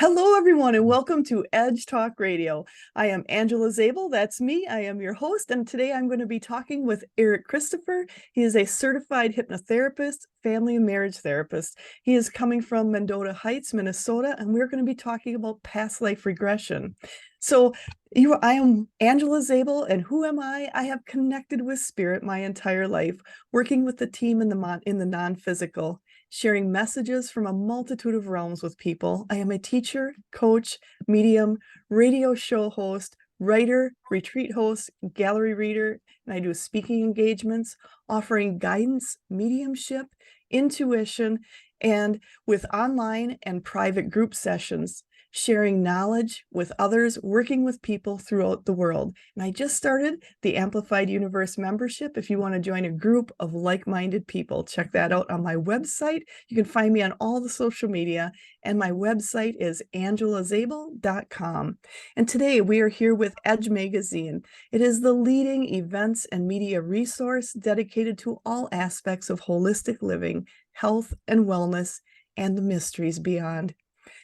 Hello, everyone, and welcome to Edge Talk Radio. I am Angela Zabel. That's me. I am your host, and today I'm going to be talking with Eric Christopher. He is a certified hypnotherapist, family and marriage therapist. He is coming from Mendota Heights, Minnesota, and we're going to be talking about past life regression. So, I am Angela Zabel, and who am I? I have connected with spirit my entire life, working with the team in the non-physical, sharing messages from a multitude of realms with people. I am a teacher, coach, medium, radio show host, writer, retreat host, gallery reader, and I do speaking engagements, offering guidance, mediumship, intuition, and with online and private group sessions, sharing knowledge with others, working with people throughout the world. And I just started the Amplified Universe membership. If you want to join a group of like-minded people, check that out on my website. You can find me on all the social media, and my website is angelazabel.com. And today we are here with Edge Magazine. It is the leading events and media resource dedicated to all aspects of holistic living, health and wellness, and the mysteries beyond.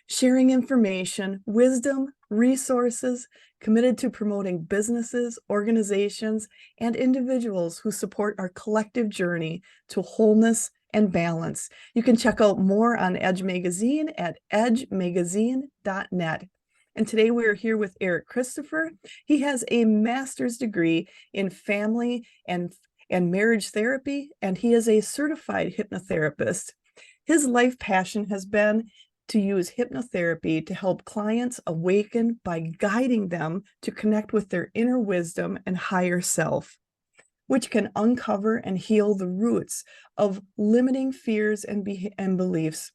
Sharing information, wisdom, resources, committed to promoting businesses, organizations, and individuals who support our collective journey to wholeness and balance. You can check out more on Edge Magazine at edgemagazine.net. And today we are here with Eric Christopher. He has a master's degree in family and marriage therapy, and he is a certified hypnotherapist. His life passion has been to use hypnotherapy to help clients awaken by guiding them to connect with their inner wisdom and higher self, which can uncover and heal the roots of limiting fears and beliefs.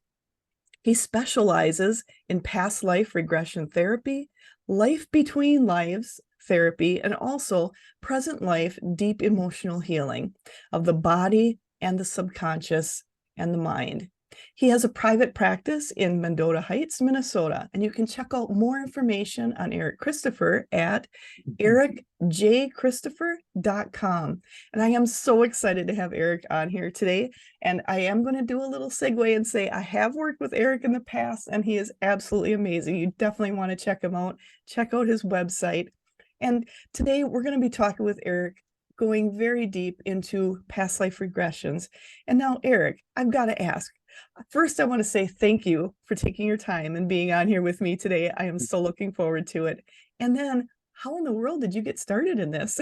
He specializes in past life regression therapy, life between lives therapy, and also present life deep emotional healing of the body and the subconscious and the mind. He has a private practice in Mendota Heights, Minnesota, and you can check out more information on Eric Christopher at ericjchristopher.com. And I am so excited to have Eric on here today. And I am going to do a little segue and say I have worked with Eric in the past, and he is absolutely amazing. You definitely want to check him out. Check out his website. And today we're going to be talking with Eric, going very deep into past life regressions. And now, Eric, I've got to ask, first, I want to say thank you for taking your time and being on here with me today. I am so looking forward to it. And then, how in the world did you get started in this?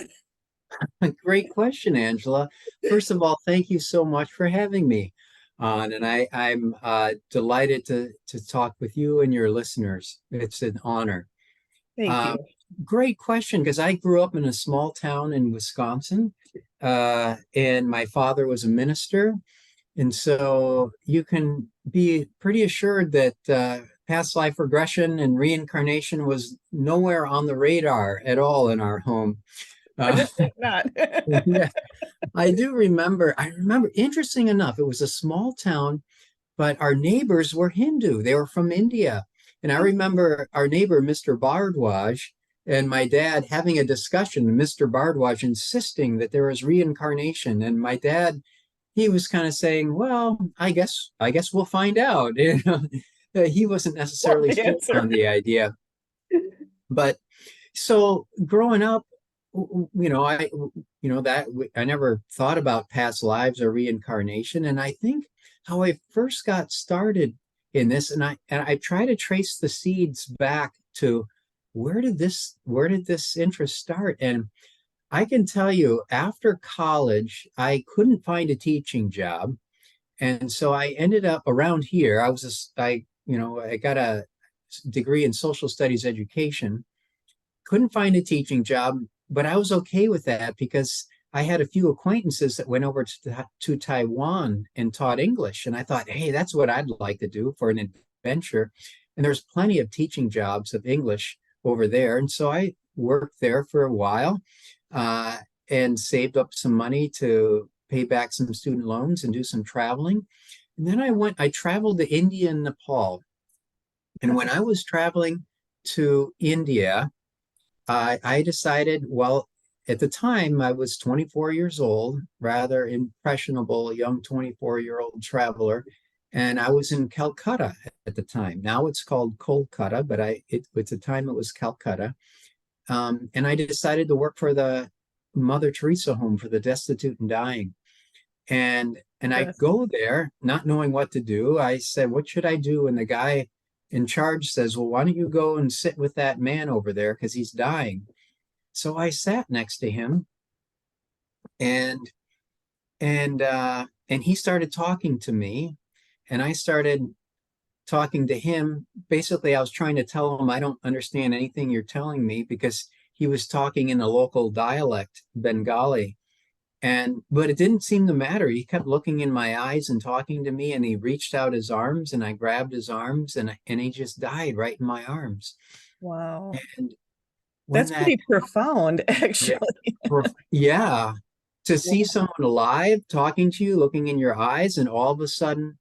Great question, Angela. First of all, thank you so much for having me on, and I'm delighted to talk with you and your listeners. It's an honor. Thank Um, you. Great question, because I grew up in a small town in Wisconsin, and my father was a minister, and so you can be pretty assured that past life regression and reincarnation was nowhere on the radar at all in our home. I Uh, would think not. yeah, I remember, interesting enough, it was a small town, but our neighbors were Hindu. They were from India. And I remember our neighbor, Mr. Bardwaj, and my dad having a discussion, Mr. Bardwaj insisting that there was reincarnation. And my dad, he was kind of saying, well, I guess we'll find out. He wasn't necessarily What sold answer? on the idea. But so growing up, that I never thought about past lives or reincarnation. And I think how I first got started in this, and I try to trace the seeds back to where did this interest start? And I can tell you, after college, I couldn't find a teaching job, and so I ended up around here. I got a degree in social studies education, couldn't find a teaching job, but I was okay with that because I had a few acquaintances that went over to Taiwan and taught English. And I thought, hey, that's what I'd like to do for an adventure. And there's plenty of teaching jobs of English over there. And so I worked there for a while uh, and saved up some money to pay back some student loans and do some traveling. And then I traveled to India and Nepal. And when I was traveling to India, I decided, well, at the time I was 24 years old, rather impressionable young 24-year-old traveler. And I was in Calcutta at the time. Now it's called Kolkata, but at the time it was Calcutta. And I decided to work for the Mother Teresa Home for the Destitute and Dying. And I Yes. go there not knowing what to do. I said, "What should I do?" And the guy in charge says, "Well, why don't you go and sit with that man over there because he's dying?" So I sat next to him, and and he started talking to me, and I started talking to him. Basically, I was trying to tell him I don't understand anything you're telling me because he was talking in a local dialect, Bengali. And but it didn't seem to matter. He kept looking in my eyes and talking to me, and he reached out his arms, and I grabbed his arms, and he just died right in my arms. Wow. And when That's that, pretty profound, yeah, actually. yeah, to see Wow. someone alive talking to you, looking in your eyes, and all of a sudden,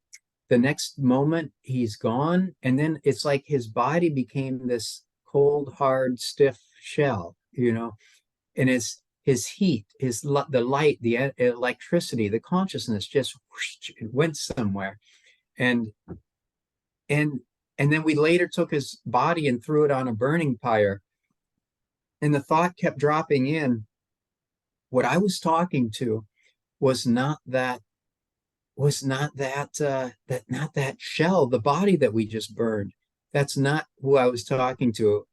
the next moment he's gone, and then it's like his body became this cold, hard, stiff shell, and his heat, the light, the electricity, the consciousness just whoosh, it went somewhere, and and and then we later took his body and threw it on a burning pyre, and the thought kept dropping in. What I was talking to was not that not that shell, the body that we just burned. That's not who I was talking to,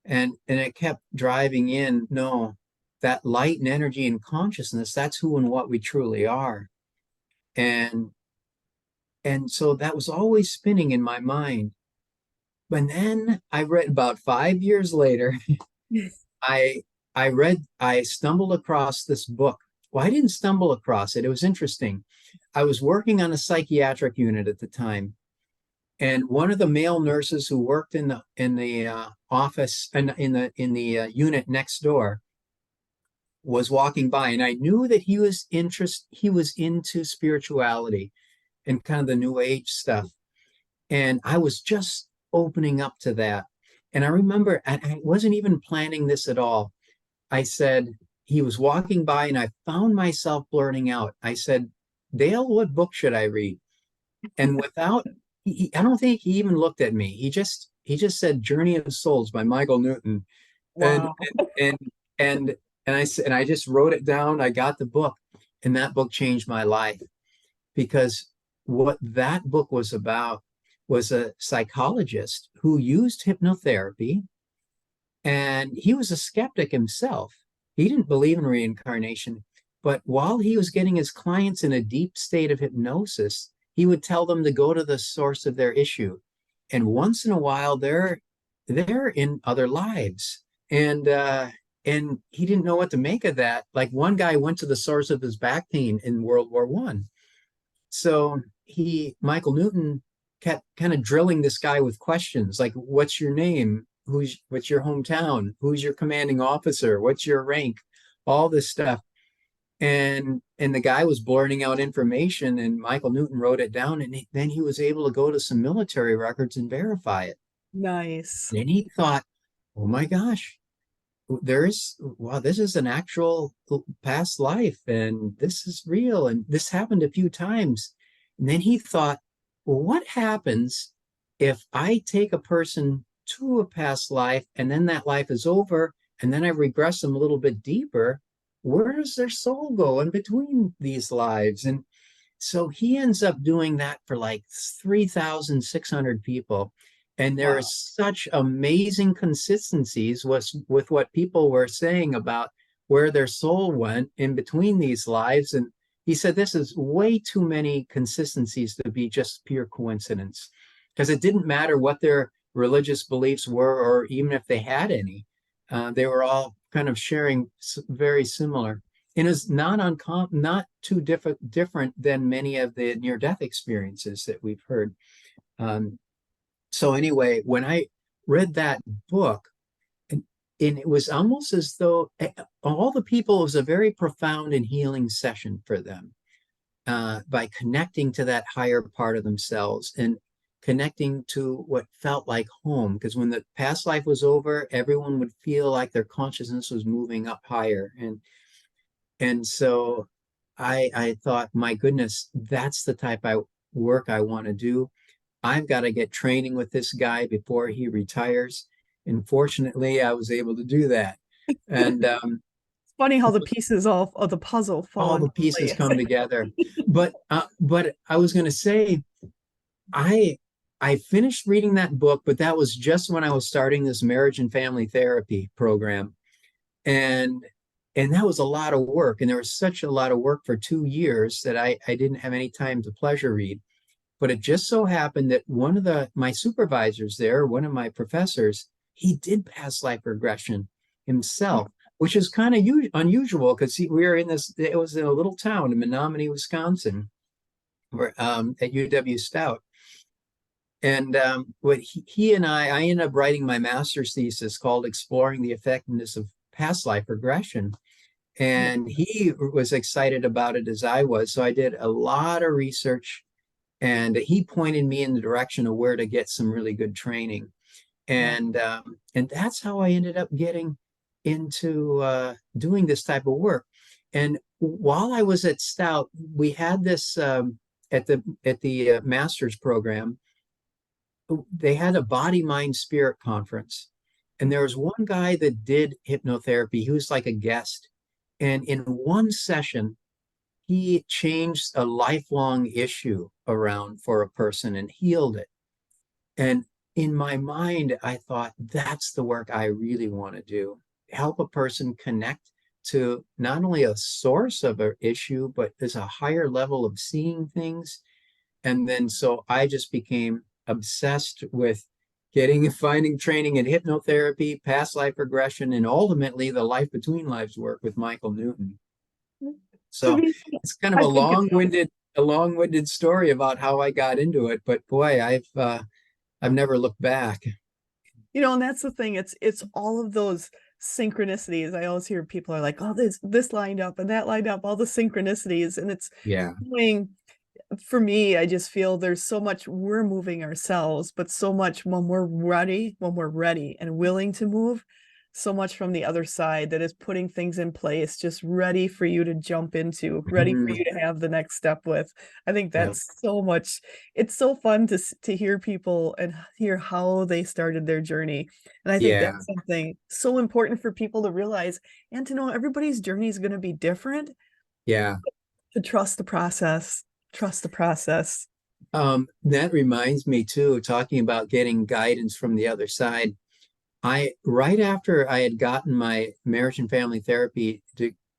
and it kept driving in. No, that light and energy and consciousness, that's who and what we truly are. And and so that was always spinning in my mind. But then I read about 5 years later, I I stumbled across this book. Well, I didn't stumble across it. It was interesting. I was working on a psychiatric unit at the time, and one of the male nurses who worked in the office and in the unit next door was walking by, and I knew that he was into spirituality and kind of the new age stuff, and I was just opening up to that. And I remember, and I wasn't even planning this at all. I said, he was walking by, and I found myself blurting out. I said, "Dale, what book should I read?" And without, I don't think he even looked at me. He just said, "Journey of Souls" by Michael Newton, and Wow. and and and I just wrote it down. I got the book, and that book changed my life because what that book was about was a psychologist who used hypnotherapy, and he was a skeptic himself. He didn't believe in reincarnation, but while he was getting his clients in a deep state of hypnosis, he would tell them to go to the source of their issue. And once in a while, they're in other lives, and and he didn't know what to make of that. Like one guy went to the source of his back pain in World War I. So Michael Newton, kept kind of drilling this guy with questions like, "What's your name? What's your hometown? Who's your commanding officer? What's your rank?" All this stuff. And the guy was blurting out information, and Michael Newton wrote it down, and then he was able to go to some military records and verify it. Nice. And he thought, "Oh my gosh, wow, this is an actual past life, and this is real, and this happened a few times." And then he thought, "Well, what happens if I take a person to a past life, and then that life is over, and then I regress them a little bit deeper? Where does their soul go in between these lives?" And so he ends up doing that for like 3,600 people. And there Wow. is such amazing consistencies with what people were saying about where their soul went in between these lives. And he said this is way too many consistencies to be just pure coincidence, because it didn't matter what their religious beliefs were or even if they had any. They were all kind of sharing very similar, and is not too different than many of the near death experiences that we've heard. Um, so anyway, when I read that book, and, and it was almost as though all the people, it was a very profound and healing session for them, by connecting to that higher part of themselves and connecting to what felt like home. Because when the past life was over, everyone would feel like their consciousness was moving up higher, and so I thought, my goodness, that's the type work I want to do. I've got to get training with this guy before he retires. And fortunately, I was able to do that. And It's funny how the pieces of the puzzle fall all into the pieces place. come together. But I was going to say, I I finished reading that book, but that was just when I was starting this marriage and family therapy program. And and that was a lot of work. And there was such a lot of work for 2 years that I didn't have any time to pleasure read. But it just so happened that one of my supervisors there, one of my professors, he did past life regression himself, which is kind of unusual because we were in this. It was in a little town in Menominee, Wisconsin, where at UW Stout. And what he and I ended up writing my master's thesis called "Exploring the Effectiveness of Past Life Regression." Yeah. And he was excited about it as I was. So I did a lot of research, and he pointed me in the direction of where to get some really good training. Yeah. And that's how I ended up getting into doing this type of work. And while I was at Stout, we had this at the master's program. They had a body, mind, spirit conference, and there was one guy that did hypnotherapy. He was like a guest, and in one session, he changed a lifelong issue around for a person and healed it. And in my mind, I thought, that's the work I really want to do. Help a person connect to not only a source of an issue, but there's a higher level of seeing things. And then so I just became obsessed with finding training in hypnotherapy, past life regression, and ultimately the life between lives work with Michael Newton. I So mean, it's kind of I think it's a long-winded story about how I got into it, but boy, I've never looked back. and that's the thing. It's all of those synchronicities. I always hear people are like, "Oh, this lined up and that lined up, all the synchronicities." And it's Yeah. doing for me, I just feel there's so much we're moving ourselves, but so much when we're ready and willing to move, so much from the other side that is putting things in place, just ready for you to jump into, ready for Mhm. you to have the next step with. I think Yeah. that's so much. It's so fun to hear people and hear how they started their journey. And I think Yeah. that's something so important for people to realize and to know everybody's journey is going to be different, Yeah. to trust the process. Trust the process. That reminds me too, talking about getting guidance from the other side. Right after I had gotten my marriage and family therapy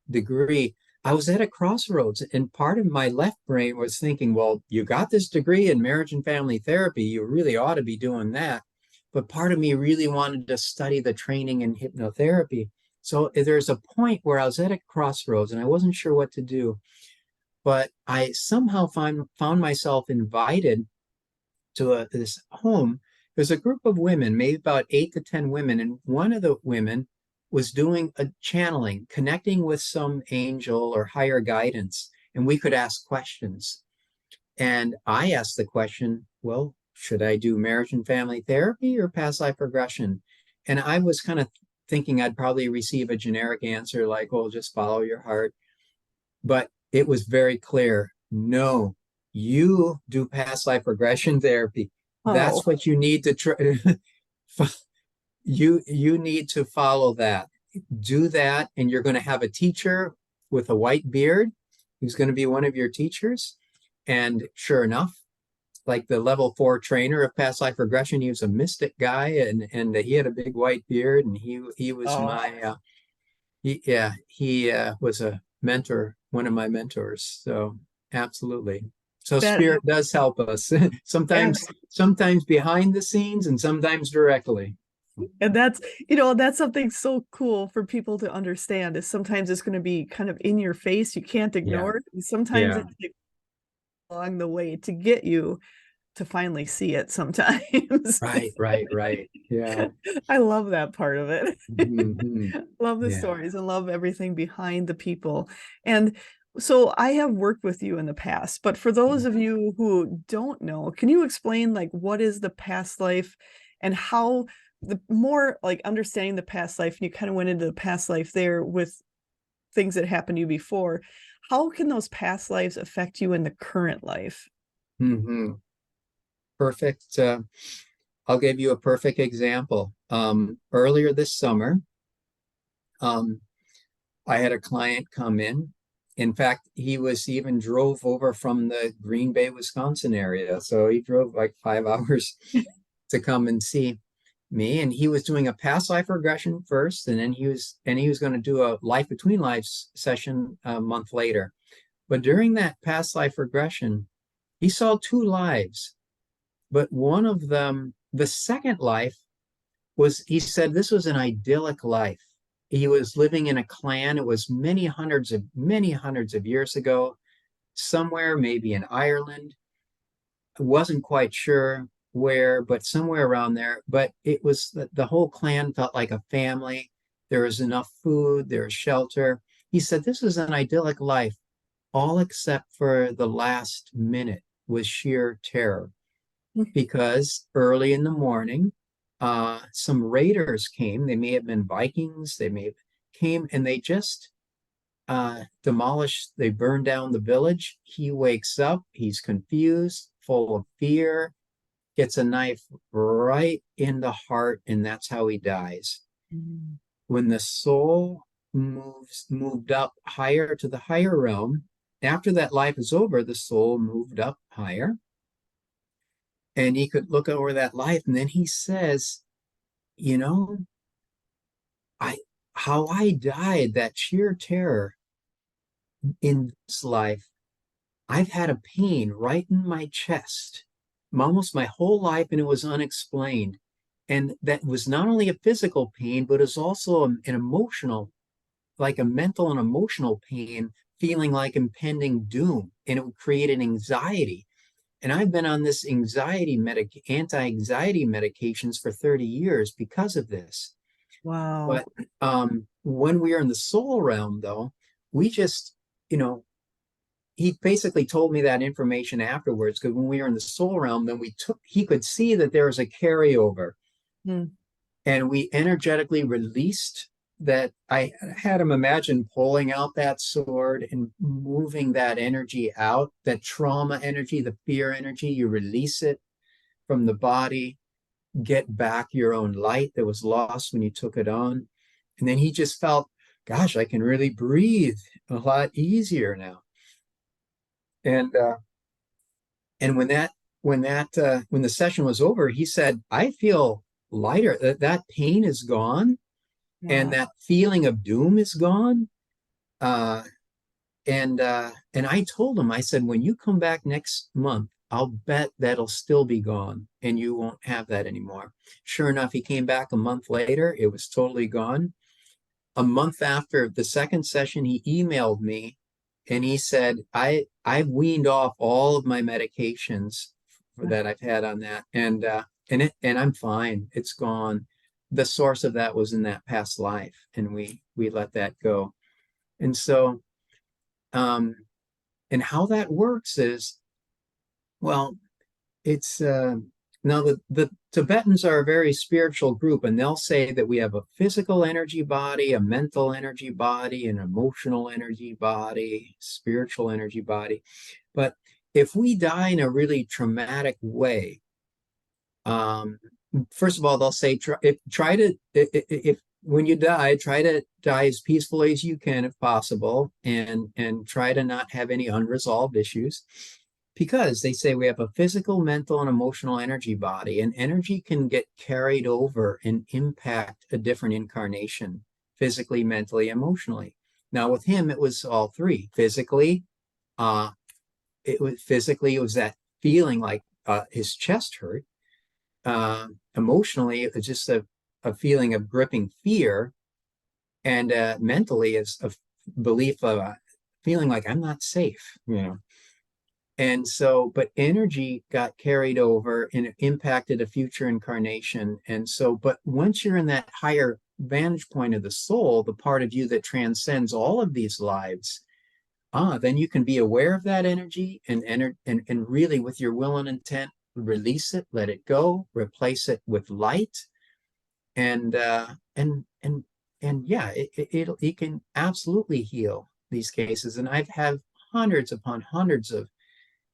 degree, I was at a crossroads, and part of my left brain was thinking, well, you got this degree in marriage and family therapy, you really ought to be doing that. But part of me really wanted to study the training in hypnotherapy. So there's a point where I was at a crossroads and I wasn't sure what to do, but I somehow found myself invited to this home. There's a group of women, maybe about 8 to 10 women, and one of the women was doing a channeling, connecting with some angel or higher guidance, and we could ask questions. And I asked the question, well, should I do marriage and family therapy or past life regression? And I was kind of thinking I'd probably receive a generic answer like, well, just follow your heart. But it was very clear, no, you do past life regression therapy. Oh, That's what you need to try. You need to follow that. Do that, and you're going to have a teacher with a white beard who's going to be one of your teachers. And sure enough, like the level 4 trainer of past life regression, he was a mystic guy, and he had a big white beard, and he was oh, my he was a mentor, one of my mentors. So absolutely. So that spirit does help us and sometimes behind the scenes and sometimes directly. and that's something so cool for people to understand is sometimes it's going to be kind of in your face. You can't Yeah. ignore it. And sometimes Yeah. it's along the way to get you to finally see it sometimes. Right. Yeah. I love that part of it. Hmm. Love the Yeah. stories and love everything behind the people. And so I have worked with you in the past, but for those of you who don't know, can you explain like what is the past life and how the more like understanding the past life, and you kind of went into the past life there with things that happened to you before. How can those past lives affect you in the current life? hmm Perfect. I'll give you a perfect example. Earlier this summer, um, I had a client come in. In fact, he was even drove over from the Green Bay, Wisconsin area. So he drove like 5 hours to come and see me. And he was doing a past life regression first, and then he was going to do a life between lives session a month later. But during that past life regression, he saw two lives, but one of them, the second life, was, he said, this was an idyllic life. He was living in a clan. It was many hundreds of years ago, somewhere maybe in Ireland. I wasn't quite sure where, but somewhere around there. But it was the whole clan felt like a family. There was enough food, there was shelter. He said this was an idyllic life, all except for the last minute was sheer terror, because early in the morning, some raiders came. They may have been Vikings. They may have came and they just demolished. They burned down the village. He wakes up. He's confused, full of fear. Gets a knife right in the heart, and that's how he dies. Mm. When the soul moved up higher to the higher realm, after that life is over, the soul moved up higher, and he could look over that life, and then he says, you know, I how I died, that sheer terror in this life, I've had a pain right in my chest almost my whole life, and it was unexplained. And that was not only a physical pain, but it's also an emotional, like a mental and emotional pain, feeling like impending doom. And it would create an anxiety. And I've been on this anti-anxiety medications for 30 years because of this. Wow. But when we are in the soul realm, though, we just, you know, he basically told me that information afterwards, because when we were in the soul realm, then he could see that there was a carryover, Mm. and we energetically released that. I had him imagine pulling out that sword and moving that energy out, that trauma energy, the fear energy. You release it from the body, get back your own light that was lost when you took it on. And then he just felt, gosh, I can really breathe a lot easier now. And when the session was over, he said, I feel lighter. That pain is gone, and Wow. that feeling of doom is gone. Uh, and I told him, I said, when you come back next month, I'll bet that'll still be gone, and you won't have that anymore. Sure enough, he came back a month later. It was totally gone. A month after the second session, he emailed me, and he said, I've weaned off all of my medications that I've had on that, and I'm fine. It's gone. The source of that was in that past life, and we let that go. And so, um, and how that works is, well, it's now the Tibetans are a very spiritual group, and they'll say that we have a physical energy body, a mental energy body, an emotional energy body, spiritual energy body. But if we die in a really traumatic way, um, first of all, they'll say try to if when you die, try to die as peacefully as you can if possible, and try to not have any unresolved issues, because they say we have a physical, mental, and emotional energy body, and energy can get carried over and impact a different incarnation, physically, mentally, emotionally. Now with him, it was all three. Uh, it was that feeling like his chest hurt. Emotionally, it was just a feeling of gripping fear, and mentally, it's a belief of feeling like I'm not safe. And so, but energy got carried over and it impacted a future incarnation. And so, but once you're in that higher vantage point of the soul, the part of you that transcends all of these lives, then you can be aware of that energy, and really with your will and intent, release it, let it go, replace it with light, and yeah, it can absolutely heal these cases. And I've had hundreds upon hundreds of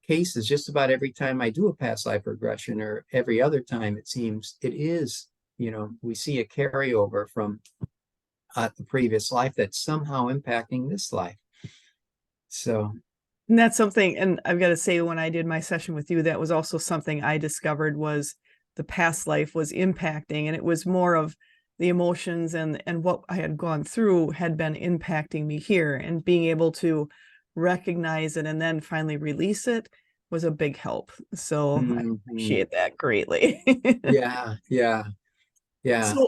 cases, just about every time I do a past life regression, or every other time, it seems it is, we see a carryover from the previous life that's somehow impacting this life. So, And that's something, and I've got to say, when I did my session with you, that was also something I discovered was the past life was impacting, and it was more of the emotions and what I had gone through had been impacting me here, and being able to recognize it and then finally release it was a big help. So I mhm. appreciate that greatly. Yeah, yeah, yeah. So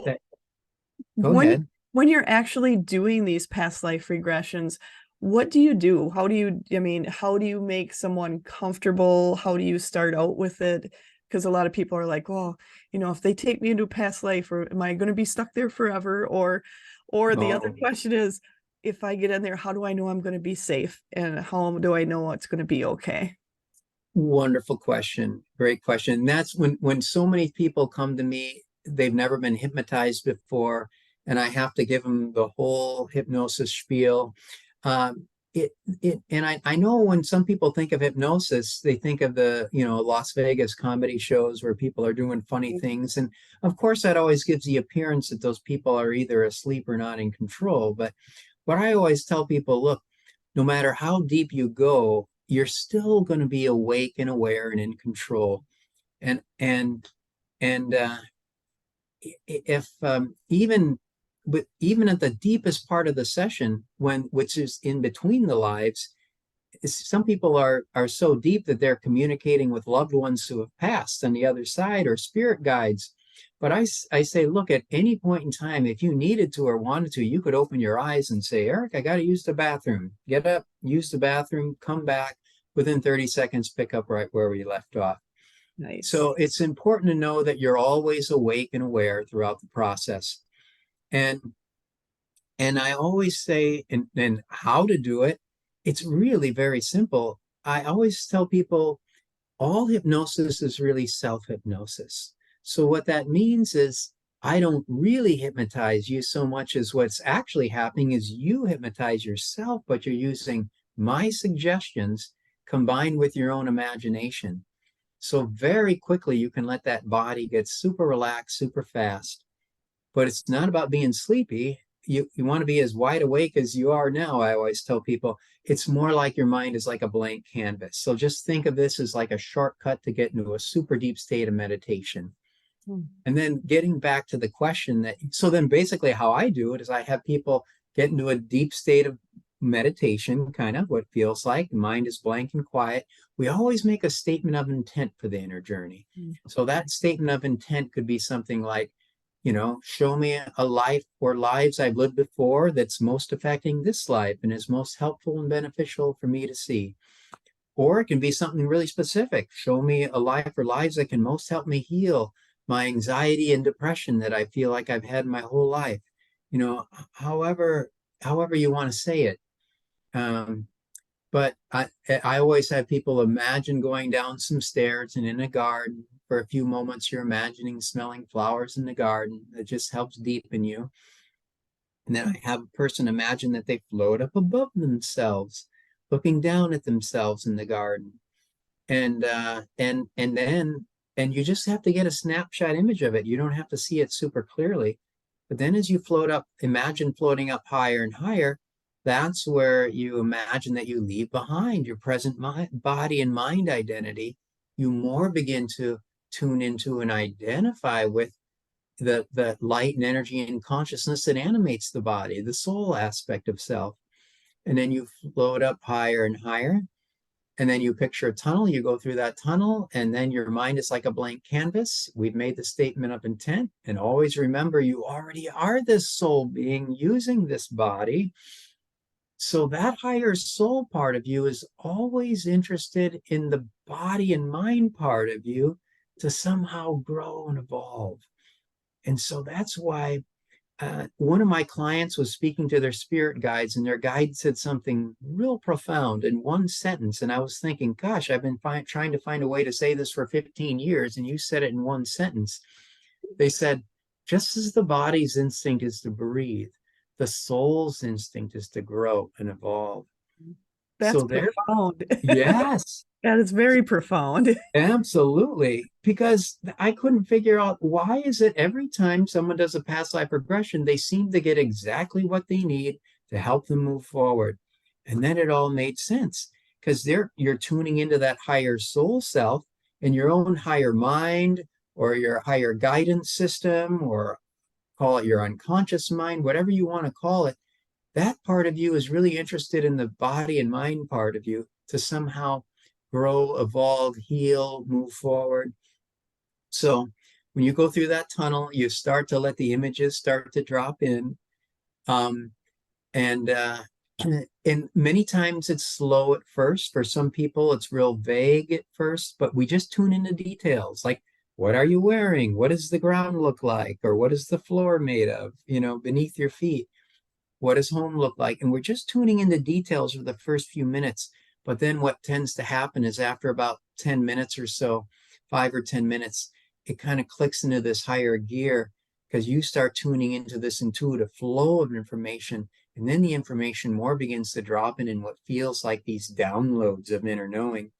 Go when ahead. when you're actually doing these past life regressions, what do you do? How do you, I mean, how do you make someone comfortable? How do you start out with it? Because a lot of people are like, well, if they take me into a past life, or am I going to be stuck there forever? Or the other Oh, question is, if I get in there, how do I know I'm going to be safe? And how do I know it's going to be okay? wonderful question. Great question. And that's when so many people come to me, they've never been hypnotized before, and I have to give them the whole hypnosis spiel. Um, and I know when some people think of hypnosis, they think of the, Las Vegas comedy shows where people are doing funny things. And of course, that always gives the appearance that those people are either asleep or not in control. But what I always tell people, look, no matter how deep you go, you're still going to be awake and aware and in control. And if even at the deepest part of the session, which is in between the lives, some people are so deep that they're communicating with loved ones who have passed on the other side, or spirit guides. But I say, look, at any point in time, if you needed to or wanted to, you could open your eyes and say, Eric, I got to use the bathroom. Get up, use the bathroom, come back. Within 30 seconds, pick up right where we left off. Nice. So it's important to know that you're always awake and aware throughout the process. And and I always say, and how to do it, it's really very simple. I always tell people all hypnosis is really self hypnosis. So, what that means is, I don't really hypnotize you so much as what's actually happening is you hypnotize yourself, but you're using my suggestions combined with your own imagination. So, very quickly, you can let that body get super relaxed, super fast. But it's not about being sleepy. You want to be as wide awake as you are now. I always tell people it's more like your mind is like a blank canvas. So just think of this as like a shortcut to get into a super deep state of meditation. Hmm. And then getting back to the question so then basically how I do it is I have people get into a deep state of meditation, kind of what feels like the mind is blank and quiet. We always make a statement of intent for the inner journey. So that statement of intent could be something like, show me a life or lives I've lived before that's most affecting this life and is most helpful and beneficial for me to see. Or it can be something really specific. Show me a life or lives that can most help me heal my anxiety and depression that I feel like I've had my whole life. You know, however you want to say it. Um, but I always have people imagine going down some stairs and in a garden. For a few moments, you're imagining smelling flowers in the garden. It just helps deepen you. And then I have a person imagine that they float up above themselves, looking down at themselves in the garden. And you just have to get a snapshot image of it. You don't have to see it super clearly. But then as you float up, imagine floating up higher and higher. That's where you imagine that you leave behind your present body and mind identity. You more begin to tune into and identify with the light and energy and consciousness that animates the body, the soul aspect of self. And then you float up higher and higher. And then you picture a tunnel, you go through that tunnel, and then your mind is like a blank canvas. We've made the statement of intent. And always remember, you already are this soul being using this body. So that higher soul part of you is always interested in the body and mind part of you to somehow grow and evolve. And so that's why one of my clients was speaking to their spirit guides, and their guide said something real profound in one sentence. And I was thinking, gosh, I've been trying to find a way to say this for 15 years, and you said it in one sentence. They said, just as the body's instinct is to breathe, the soul's instinct is to grow and evolve. That's So there, profound. yes. That is very profound. Absolutely, because I couldn't figure out why is it every time someone does a past life regression, they seem to get exactly what they need to help them move forward. And then it all made sense because you're tuning into that higher soul self and your own higher mind or your higher guidance system, or call it your unconscious mind, whatever you want to call it. That part of you is really interested in the body and mind part of you to somehow grow, evolve, heal, move forward. So when you go through that tunnel, you start to let the images start to drop in. Um, and and many times it's slow at first. For some people, it's real vague at first, but we just tune into details like what are you wearing? What does the ground look like? Or what is the floor made of, beneath your feet? What does home look like? And we're just tuning into details for the first few minutes. But then what tends to happen is after about 10 minutes or so, 5 or 10 minutes, it kind of clicks into this higher gear because you start tuning into this intuitive flow of information. And then the information more begins to drop in what feels like these downloads of inner knowing.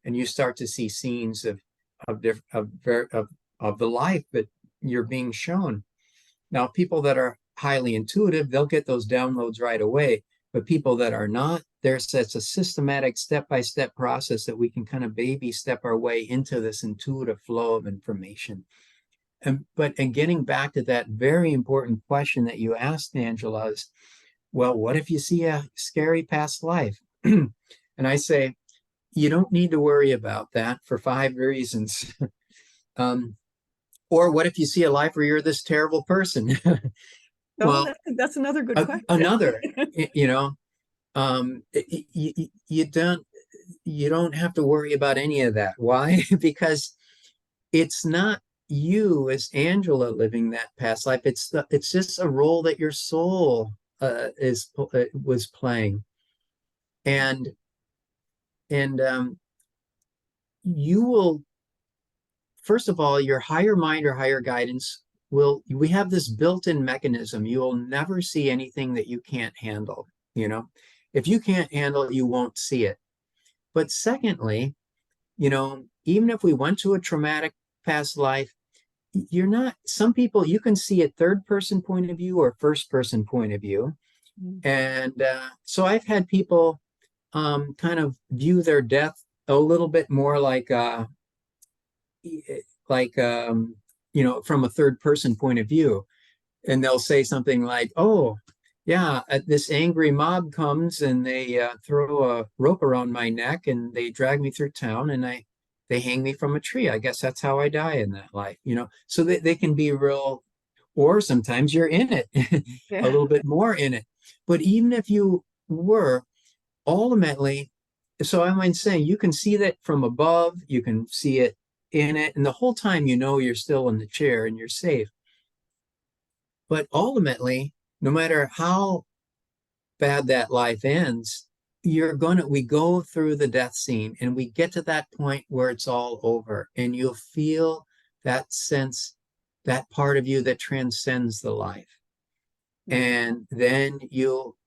And you start to see scenes of, of the life that you're being shown. Now, people that are highly intuitive, they'll get those downloads right away. But people that are not, there's a systematic step-by-step process that we can kind of baby step our way into this intuitive flow of information. And getting back to that very important question that you asked, Angela, is, well, what if you see a scary past life? And I say, you don't need to worry about that for 5 reasons. um, or what if you see a life where you're this terrible person? Oh, Well, that's another good question. another, you know, you don't have to worry about any of that. Why? Because it's not you as Angela living that past life. It's just a role that your soul was playing, and and you will, first of all, your higher mind or higher guidance will. We have this built-in mechanism. You will never see anything that you can't handle. If you can't handle it, you won't see it. But secondly, even if we went to a traumatic past life, you're not, some people, you can see a third person point of view or first person point of view. And so I've had people kind of view their death a little bit more like from a third person point of view. And they'll say something like, oh, yeah, this angry mob comes and they throw a rope around my neck and they drag me through town and they hang me from a tree. I guess that's how I die in that life. So they can be real, or sometimes you're in it, a Yeah. little bit more in it. But even if you were, ultimately, so I'm saying you can see that from above, you can see it in it, and the whole time you're still in the chair and you're safe. But ultimately, no matter how bad that life ends, we go through the death scene and we get to that point where it's all over and you'll feel that sense, that part of you that transcends the life. And then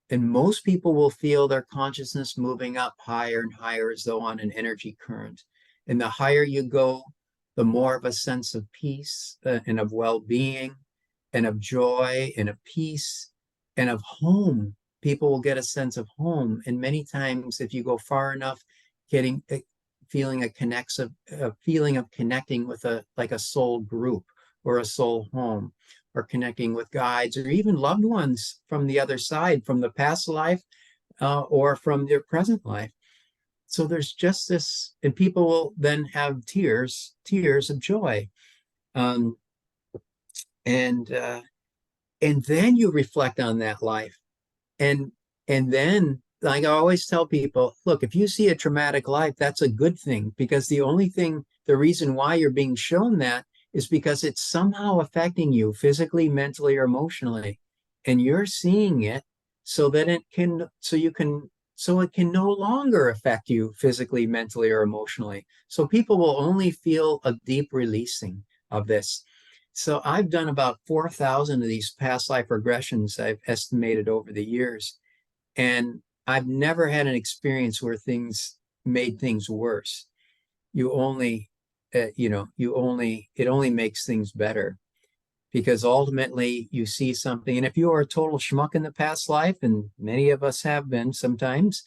and most people will feel their consciousness moving up higher and higher as though on an energy current. And the higher you go, the more of a sense of peace and of well-being and of joy and of peace and of home. People will get a sense of home. And many times, if you go far enough, getting feeling a feeling of connecting with a soul group or a soul home, or connecting with guides or even loved ones from the other side, from the past life or from their present life. So there's just this, and people will then have tears of joy. Um, and and then you reflect on that life. And then, like I always tell people, look, if you see a traumatic life, that's a good thing, because the reason why you're being shown that is because it's somehow affecting you physically, mentally, or emotionally. And you're seeing it so that so it can no longer affect you physically, mentally, or emotionally. So people will only feel a deep releasing of this. So I've done about 4,000 of these past life regressions I've estimated over the years. And I've never had an experience where things made things worse. You only, it only makes things better, because ultimately you see something. And if you are a total schmuck in the past life, and many of us have been sometimes,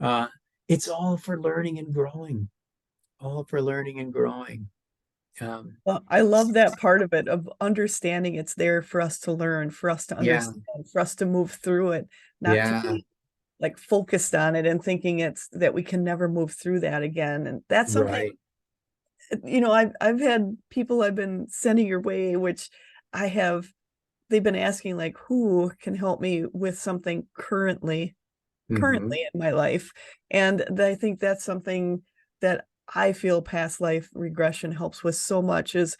uh, it's all for learning and growing, all for learning and growing. Um, Well, I love that part of it, of understanding it's there for us to learn, for us to yeah, understand, for us to move through it, not to yeah, be like focused on it and thinking it's that we can never move through that again. And that's something, right. I've had people I've been sending your way, which I have, they've been asking like who can help me with something Hmm. currently in my life. And I think that's something that I feel past life regression helps with so much is,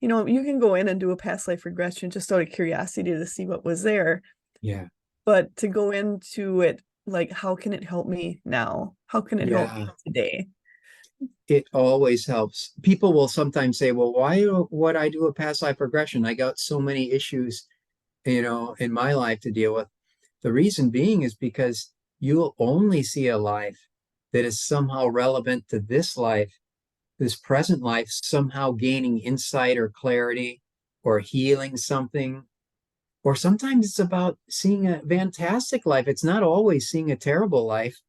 you can go in and do a past life regression just out of curiosity to see what was there. Yeah, But to go into it, like, how can it help me now? How can it help me yeah. today? It always helps. People will sometimes say, well, why would I do a past life regression? I got so many issues, in my life to deal with. The reason being is because you'll only see a life that is somehow relevant to this life, this present life, somehow gaining insight or clarity or healing something. Or sometimes it's about seeing a fantastic life. It's not always seeing a terrible life.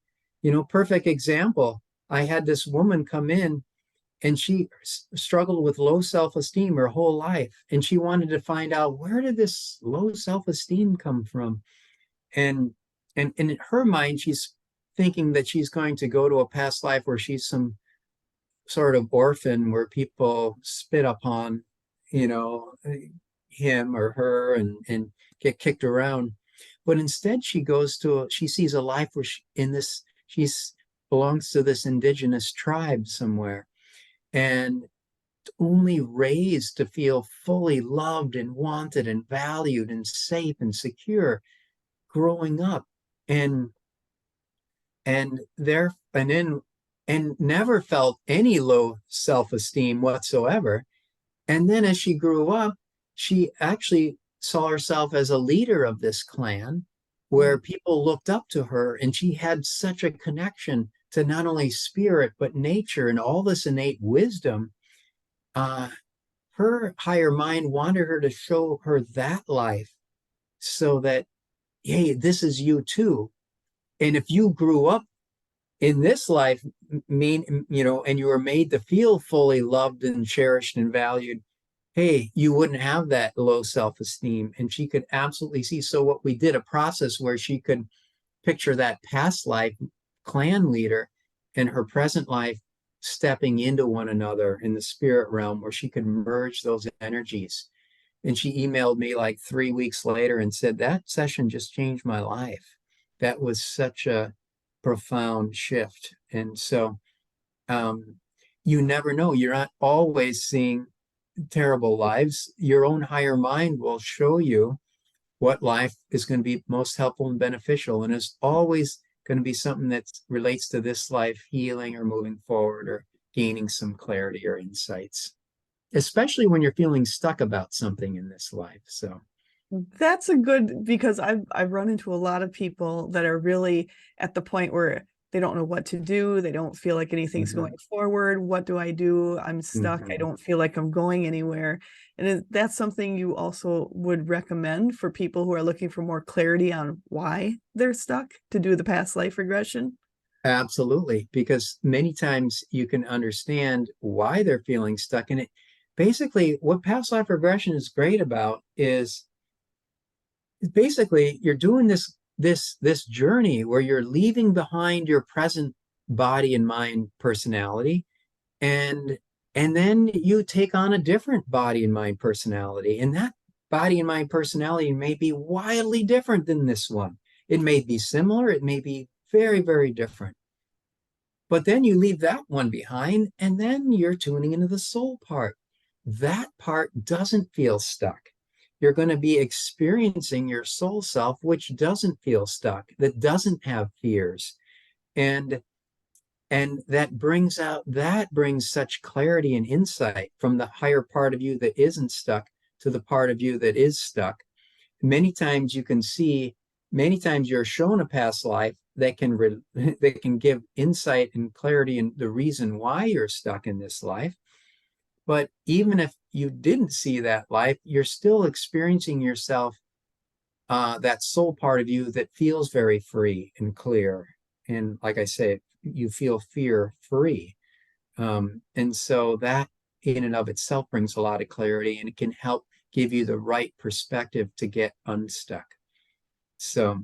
Perfect example. I had this woman come in, and she struggled with low self-esteem her whole life, and she wanted to find out, where did this low self-esteem come from. And in her mind, she's thinking that she's going to go to a past life where she's some sort of orphan, where people spit upon, you know him or her, and get kicked around. But instead, she sees a life where she's belongs to this indigenous tribe somewhere, and only raised to feel fully loved and wanted and valued and safe and secure growing up. And and there and then and never felt any low self-esteem whatsoever. And then as she grew up, she actually saw herself as a leader of this clan, Mm. where people looked up to her, and she had such a connection to not only spirit but nature and all this innate wisdom. uh, Her higher mind wanted her to show her that life, so that, hey, this is you too. And if you grew up in this life, and you were made to feel fully loved and cherished and valued, hey, you wouldn't have that low self-esteem. And she could absolutely see. So what we did, a process where she could picture that past life clan leader and her present life stepping into one another in the spirit realm, where she could merge those energies. And she emailed me like 3 weeks later and said, that session just changed my life. That was such a profound shift. And so, um, you never know. You're not always seeing terrible lives. Your own higher mind will show you what life is going to be most helpful and beneficial. And it's always going to be something that relates to this life healing or moving forward or gaining some clarity or insights, especially when you're feeling stuck about something in this life. So, That's a good, because I've run into a lot of people that are really at the point where they don't know what to do. They don't feel like anything's mhm, going forward. What do I do? I'm stuck. I mhm. don't feel like I'm going anywhere. And that's something you also would recommend for people who are looking for more clarity on why they're stuck, to do the past life regression. Absolutely, because many times you can understand why they're feeling stuck in it. Basically, what past life regression is great about is, basically you're doing this journey where you're leaving behind your present body and mind personality, and then you take on a different body and mind personality, and that body and mind personality may be wildly different than this one. It may be similar, it may be very, very different. But then you leave that one behind, and then you're tuning into the soul part. That part doesn't feel stuck. You're going to be experiencing your soul self, which doesn't feel stuck, that doesn't have fears. And that brings such clarity and insight from the higher part of you that isn't stuck to the part of you that is stuck. Many times you can see, many times you're shown a past life that can that can give insight and clarity and the reason why you're stuck in this life. But even if you didn't see that life, you're still experiencing yourself, that soul part of you that feels very free and clear. And like I say, you feel fear free. And so that in and of itself brings a lot of clarity, and it can help give you the right perspective to get unstuck. So,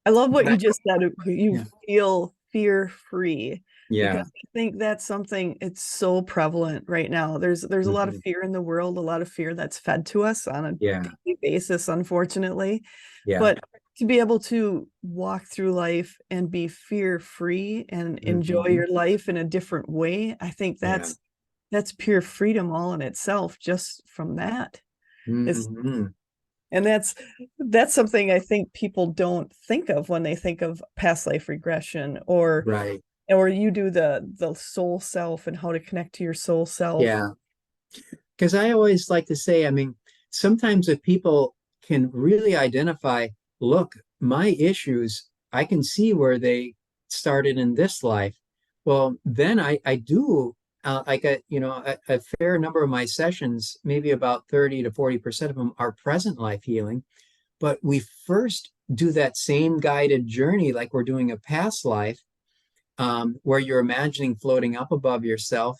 I love what you that, just said. You yeah, feel fear free, because yeah, I think that's something, it's so prevalent right now. There's a lot of mhm, fear in the world, a lot of fear that's fed to us on a yeah, daily basis, unfortunately. yeah, But to be able to walk through life and be fear free and enjoy mhm, your life in a different way, I think yeah, that's pure freedom all in itself, just from that. It's mhm, and that's something I think people don't think of when they think of past life regression, right, or you do the soul self and how to connect to your soul self. yeah. Because I always like to say, I mean, sometimes if people can really identify, look, my issues, I can see where they started in this life. Well, then I do, I get, a fair number of my sessions, maybe about 30 to 40% of them are present life healing. But we first do that same guided journey like we're doing a past life, where you're imagining floating up above yourself,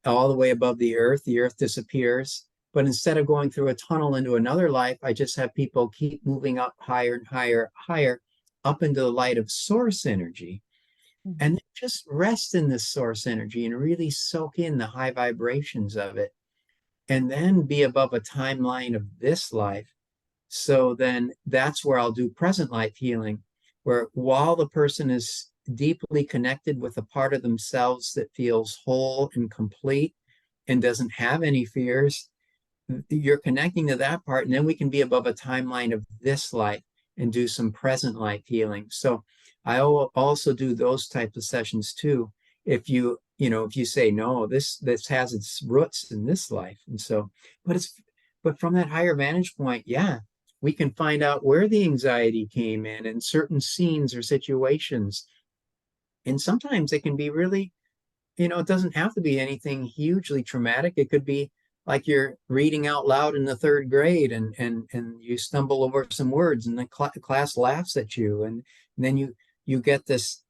all the way above the earth disappears. But instead of going through a tunnel into another life, I just have people keep moving up higher and higher, higher, up into the light of source energy. And Mhm. just rest in this source energy and really soak in the high vibrations of it. And then be above a timeline of this life. So then that's where I'll do present life healing, where while the person is deeply connected with a part of themselves that feels whole and complete and doesn't have any fears, you're connecting to that part. And then we can be above a timeline of this life and do some present life healing. So I also do those types of sessions too. If you say, no, this has its roots in this life. And so, but from that higher vantage point, yeah, we can find out where the anxiety came in certain scenes or situations. And sometimes it can be really, it doesn't have to be anything hugely traumatic. It could be like you're reading out loud in the third grade, and you stumble over some words, and the class laughs at you, and then you get this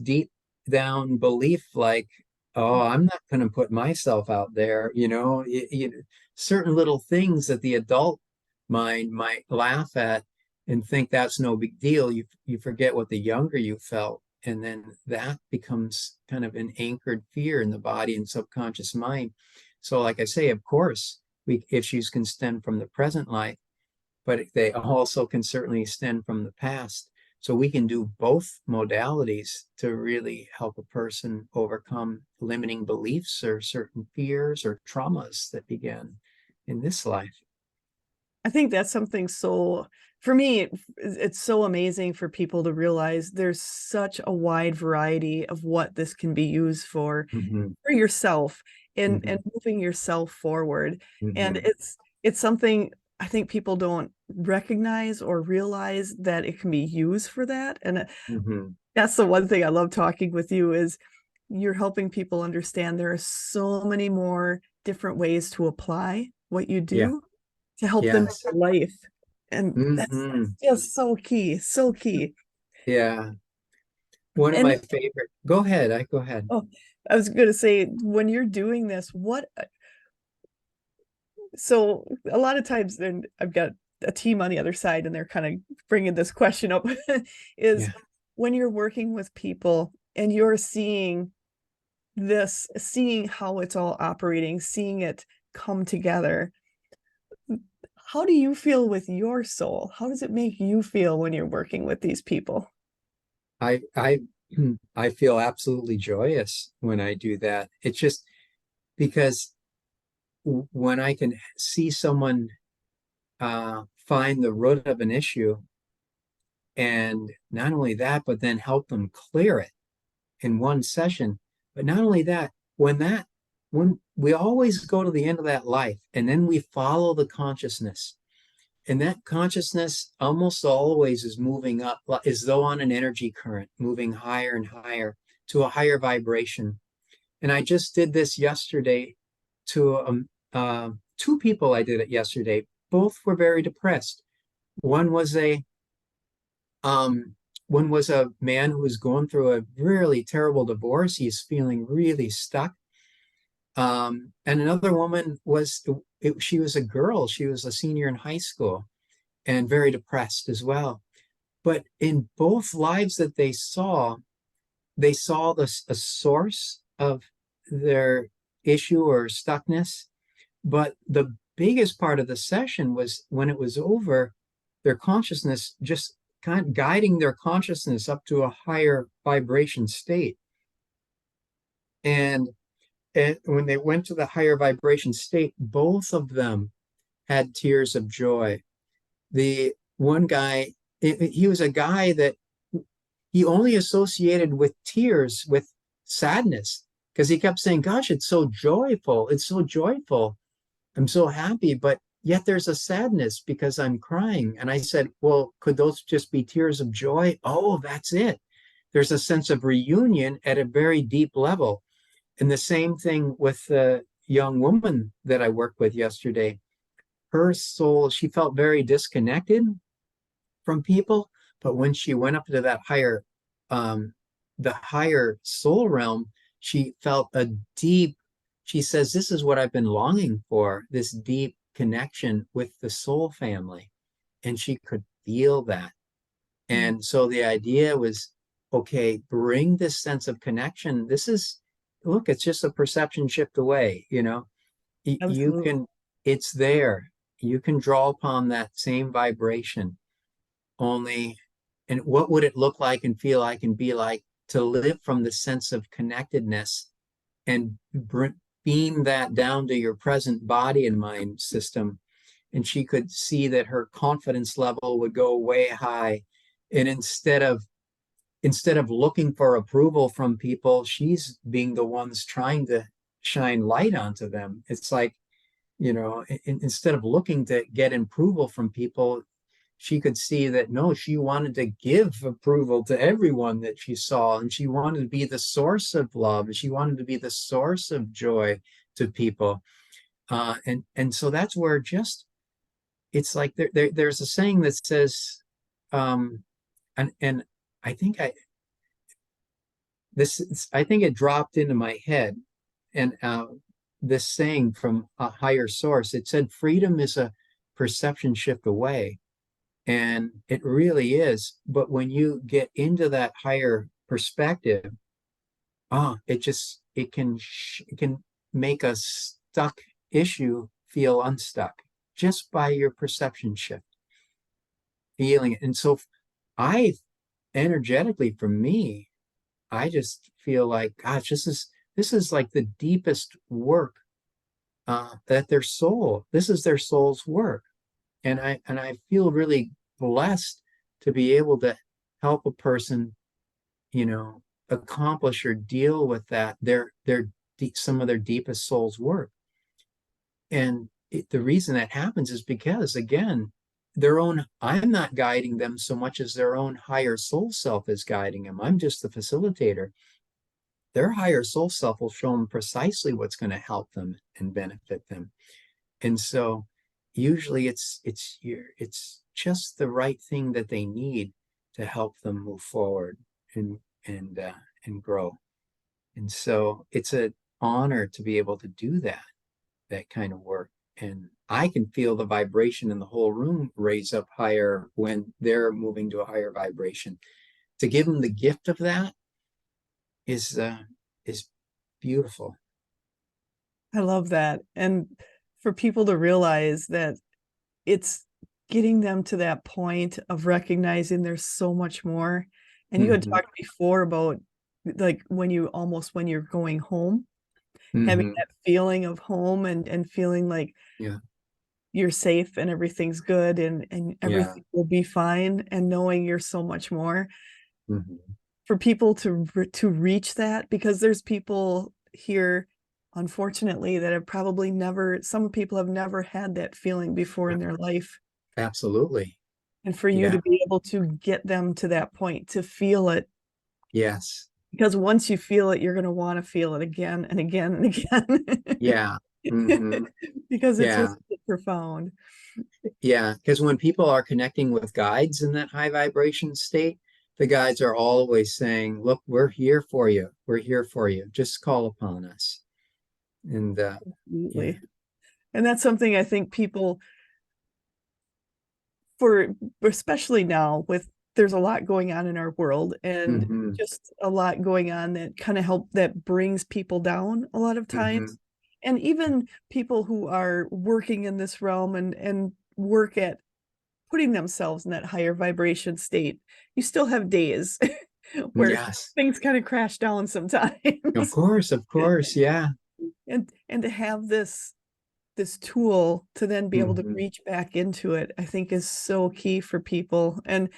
deep down belief like, oh, I'm not going to put myself out there. Certain little things that the adult mind might laugh at and think that's no big deal. You forget what the younger you felt, and then that becomes kind of an anchored fear in the body and subconscious mind. So like I say, of course, issues can stem from the present life, but they also can certainly stem from the past. So we can do both modalities to really help a person overcome limiting beliefs or certain fears or traumas that began in this life. I think that's something, so for me, it's so amazing for people to realize there's such a wide variety of what this can be used Mm-hmm, for yourself, and mm-hmm, moving yourself forward. And mm-hmm, it's something I think people don't recognize or realize that it can be used for that. And mm-hmm. that's the one thing I love talking with you is you're helping people understand there are so many more different ways to apply what you Yeah, do to help them yes. in their life. And that's Mm-hmm. just so key, so key. Yeah. One of And my favorite. Go ahead. I go ahead. oh, I was going to say, when you're doing this, so a lot of times then I've got a team on the other side and they're kind of bringing this question up is Yeah. when you're working with people and you're seeing how it's all operating, seeing it come together, how do you feel with your soul? How does it make you feel when you're working with these people? I I feel absolutely joyous when I do that. It's just because when I can see someone find the root of an issue, and not only that, but then help them clear it in one session. But not only that, when we always go to the end of that life and then we follow the consciousness, And that consciousness almost always is moving up, as though on an energy current, moving higher and higher to a higher vibration. And I just did this yesterday to two people. I did it yesterday. Both were very depressed. One was a um, one was a man who was going through a really terrible divorce. He's feeling really stuck. And another woman she was a girl. She was a senior in high school and very depressed as well. But in both lives that they saw a source of their issue or stuckness. But the biggest part of the session was when it was over, their consciousness just kind of guiding their consciousness up to a higher vibration state. And, and when they went to the higher vibration state, both of them had tears of joy. The one guy, he was a guy that he only associated with tears with sadness because he kept saying, "Gosh, it's so joyful. It's so joyful. I'm so happy." But yet there's a sadness because I'm crying. And I said, "Well, could those just be tears of joy?" "Oh, that's it." There's a sense of reunion at a very deep level. And the same thing with the young woman that I worked with yesterday. Her soul, she felt very disconnected from people, but when she went up to that um, the higher soul realm, she felt a deep, she says, "This is what I've been longing for, this deep connection with the soul family." And she could feel that. Mm, And so the idea was, okay, bring this sense of connection. This is, look, it's just a perception shift away, you absolutely. can, it's there. You can draw upon that same vibration only. And what would it look like and feel like and be like to live from the sense of connectedness and beam that down to your present body and mind system? And she could see that her confidence level would go way high. And instead of looking for approval from people, she's being the ones trying to shine light onto them. It's like, instead of looking to get approval from people, she could see that no, she wanted to give approval to everyone that she saw, and she wanted to be the source of love, and she wanted to be the source of joy to people. And so that's where just it's like there's a saying that says, and I think I think it dropped into my head, and this saying from a higher source, it said, "Freedom is a perception shift away." And it really is. But when you get into that higher perspective, it can make a stuck issue feel unstuck just by your perception shift, feeling it. And so I energetically, for me, I just feel like, gosh, this is like the deepest work that this is their soul's work. And I feel really blessed to be able to help a person, accomplish or deal with that their some of their deepest soul's work. And the reason that happens is because, again, I'm not guiding them so much as their own higher soul self is guiding them. I'm just the facilitator. Their higher soul self will show them precisely what's going to help them and benefit them. And so usually it's just the right thing that they need to help them move forward and grow. And so it's an honor to be able to do that kind of work. And I can feel the vibration in the whole room raise up higher when they're moving to a higher vibration. To give them the gift of that is beautiful. I love that. And for people to realize that it's getting them to that point of recognizing there's so much more. And you had Mm-hmm. talked before about like when you're going home, having Mm-hmm. that feeling of home and feeling like Yeah. you're safe and everything's good and Yeah. everything will be fine and knowing you're so much more Mm-hmm. for people to reach that, because there's people here unfortunately that have probably never, some people have never had that feeling before in their life. Absolutely. and for you Yeah. to be able to get them to that point, to feel it. Yes. Because once you feel it, you're going to want to feel it again and again and again. Yeah. Hmm. Because it's Yeah. just profound. Yeah. Because when people are connecting with guides in that high vibration state, the guides are always saying, look, we're here for you. We're here for you. Just call upon us. And yeah. Absolutely. And that's something I think people, for especially now with, there's a lot going on in our world, and Hmm. just a lot going on that kind of that brings people down a lot of Hmm. times. And even people who are working in this realm and work at putting themselves in that higher vibration state, you still have days where Yes. things kind of crash down Of sometimes. course. Of course. Yeah. And to have this tool to then be able to Hmm. reach back into it, I think is so key for people. And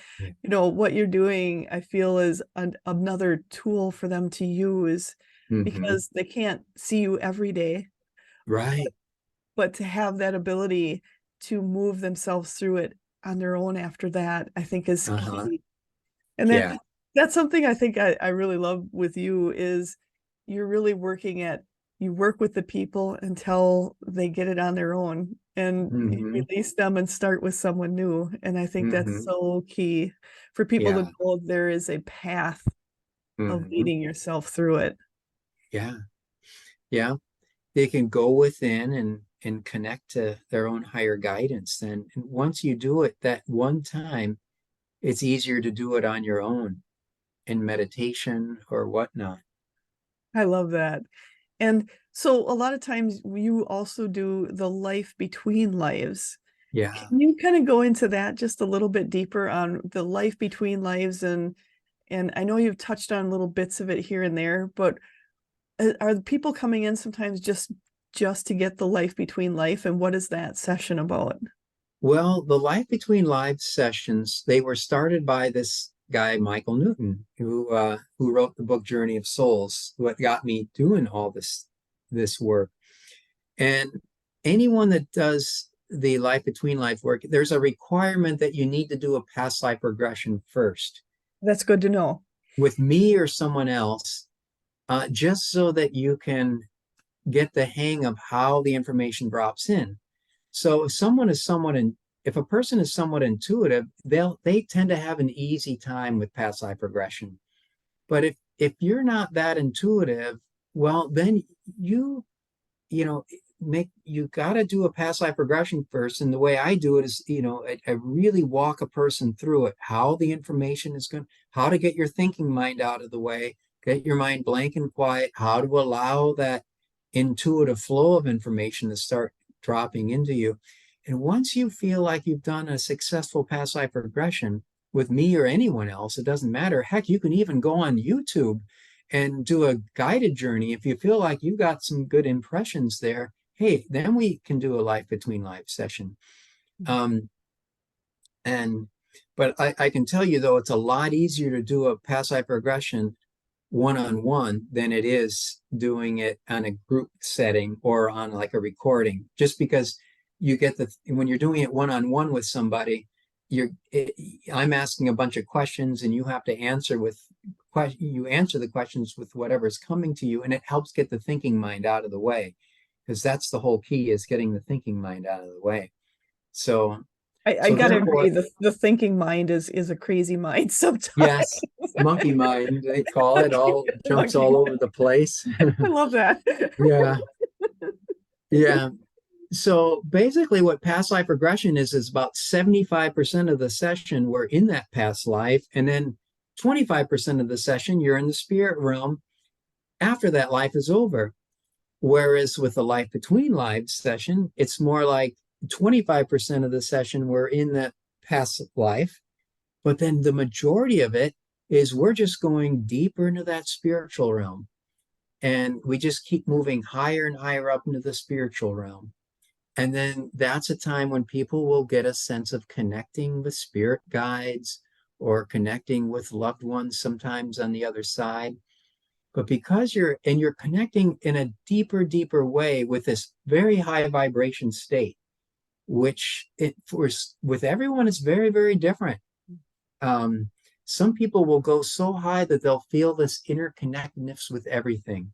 Yeah. what you're doing, I feel, is another tool for them to use, Hmm. because they can't see you every day, Right. but to have that ability to move themselves through it on their own after that, I think is Uh-huh. key. And Yeah. that's something I think I really love with you, is you're really working at, you work with the people until they get it on their own, and you Hmm. release them and start with someone new. And I think that's Hmm. so key for people to Yeah. know there is a path of Hmm. leading yourself through it. Yeah. Yeah. They can go within and connect to their own higher guidance. And once you do it that one time, it's easier to do it on your own in meditation or whatnot. I love that. And so a lot of times you also do the life between lives. Yeah. Can you kind of go into that just a little bit deeper on the life between lives? And I know you've touched on little bits of it here and there, but are the people coming in sometimes just to get the life between life? And what is that session about? Well, the Life Between Lives sessions, they were started by this guy, Michael Newton, who wrote the book Journey of Souls, what got me doing all this work. And anyone that does the Life Between Life work, there's a requirement that you need to do a past life regression first That's good to know. with me or someone else, just so that you can get the hang of how the information drops in. So if a person is somewhat intuitive, they tend to have an easy time with past life regression. But if you're not that intuitive, well, then you you know make you got to do a past life regression first. And the way I do it is, I really walk a person through it, how the information is going, how to get your thinking mind out of the way, get your mind blank and quiet, how to allow that intuitive flow of information to start dropping into you. And once you feel like you've done a successful past life regression with me or anyone else, it doesn't matter. Heck, you can even go on YouTube and do a guided journey. If you feel like you got some good impressions there, hey, then we can do a life between life session. Um, and but I can tell you though, it's a lot easier to do a past life regression one-on-one than it is doing it on a group setting or on like a recording, just because you get when you're doing it one-on-one with somebody, you're I'm asking a bunch of questions and you have to answer with you answer the questions with whatever's coming to you, and it helps get the thinking mind out of the way, because that's the whole key, is getting the thinking mind out of the way. So I so gotta therefore, agree, the thinking mind is a crazy mind sometimes. yes, monkey mind, they call it, all The jumps monkey all over mind. the place. I love that. Yeah, yeah. So basically, what past life regression is about 75% of the session we're in that past life, and then 25% of the session you're in the spirit realm after that life is over. Whereas with the life between lives session, it's more like 25% of the session we're in that past life, but then the majority of it is we're just going deeper into that spiritual realm. And we just keep moving higher and higher up into the spiritual realm. And then that's a time when people will get a sense of connecting with spirit guides or connecting with loved ones sometimes on the other side. But because you're connecting in a deeper, deeper way with this very high vibration state, which with everyone is very, very different. Um, some people will go so high that they'll feel this interconnectedness with everything.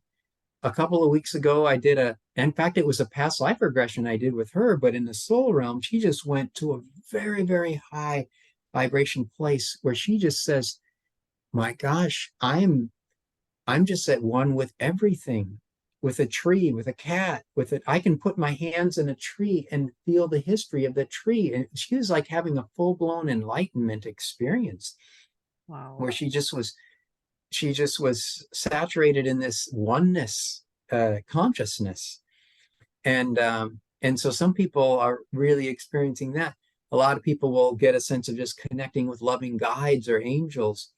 A couple of weeks ago, in fact, it was a past life regression I did with her, but in the soul realm, she just went to a very, very high vibration place where she just says, my gosh, I'm just at one with everything, with a tree, with a cat, with it. I can put my hands in a tree and feel the history of the tree. And she was like having a full-blown enlightenment experience Wow. where she just was saturated in this oneness consciousness. And so some people are really experiencing that. A lot of people will get a sense of just connecting with loving guides or angels,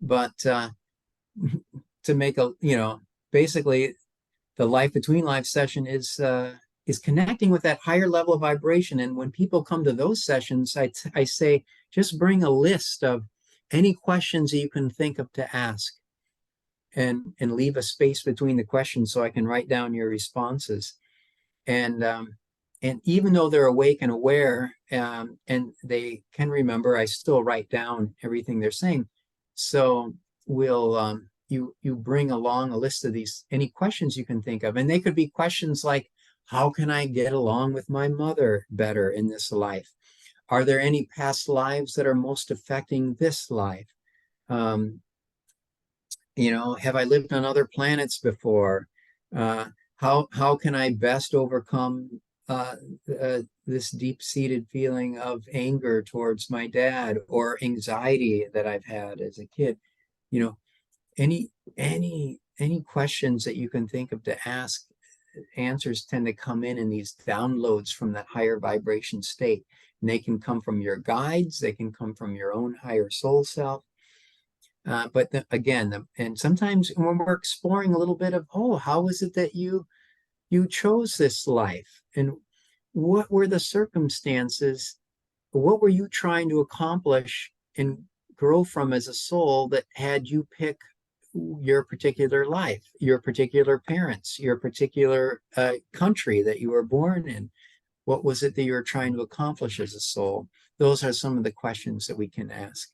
but to make basically the life between life session is connecting with that higher level of vibration. And when people come to those sessions, I say just bring a list of any questions that you can think of to ask, and leave a space between the questions so I can write down your responses. And even though they're awake and aware, and they can remember, I still write down everything they're saying. So you bring along a list of these any questions you can think of, and they could be questions like, how can I get along with my mother better in this life? Are there any past lives that are most affecting this life? Um, have I lived on other planets before? Uh, how can I best overcome uh, this deep-seated feeling of anger towards my dad, or anxiety that I've had as a kid? You know, any questions that you can think of to ask, answers tend to come in these downloads from that higher vibration state. And they can come from your guides, they can come from your own higher soul self. And sometimes when we're exploring a little bit of, oh, how is it that you chose this life, and what were the circumstances? What were you trying to accomplish and grow from as a soul that had you pick your particular life, your particular parents, your particular country that you were born in? What was it that you were trying to accomplish as a soul? Those are some of the questions that we can ask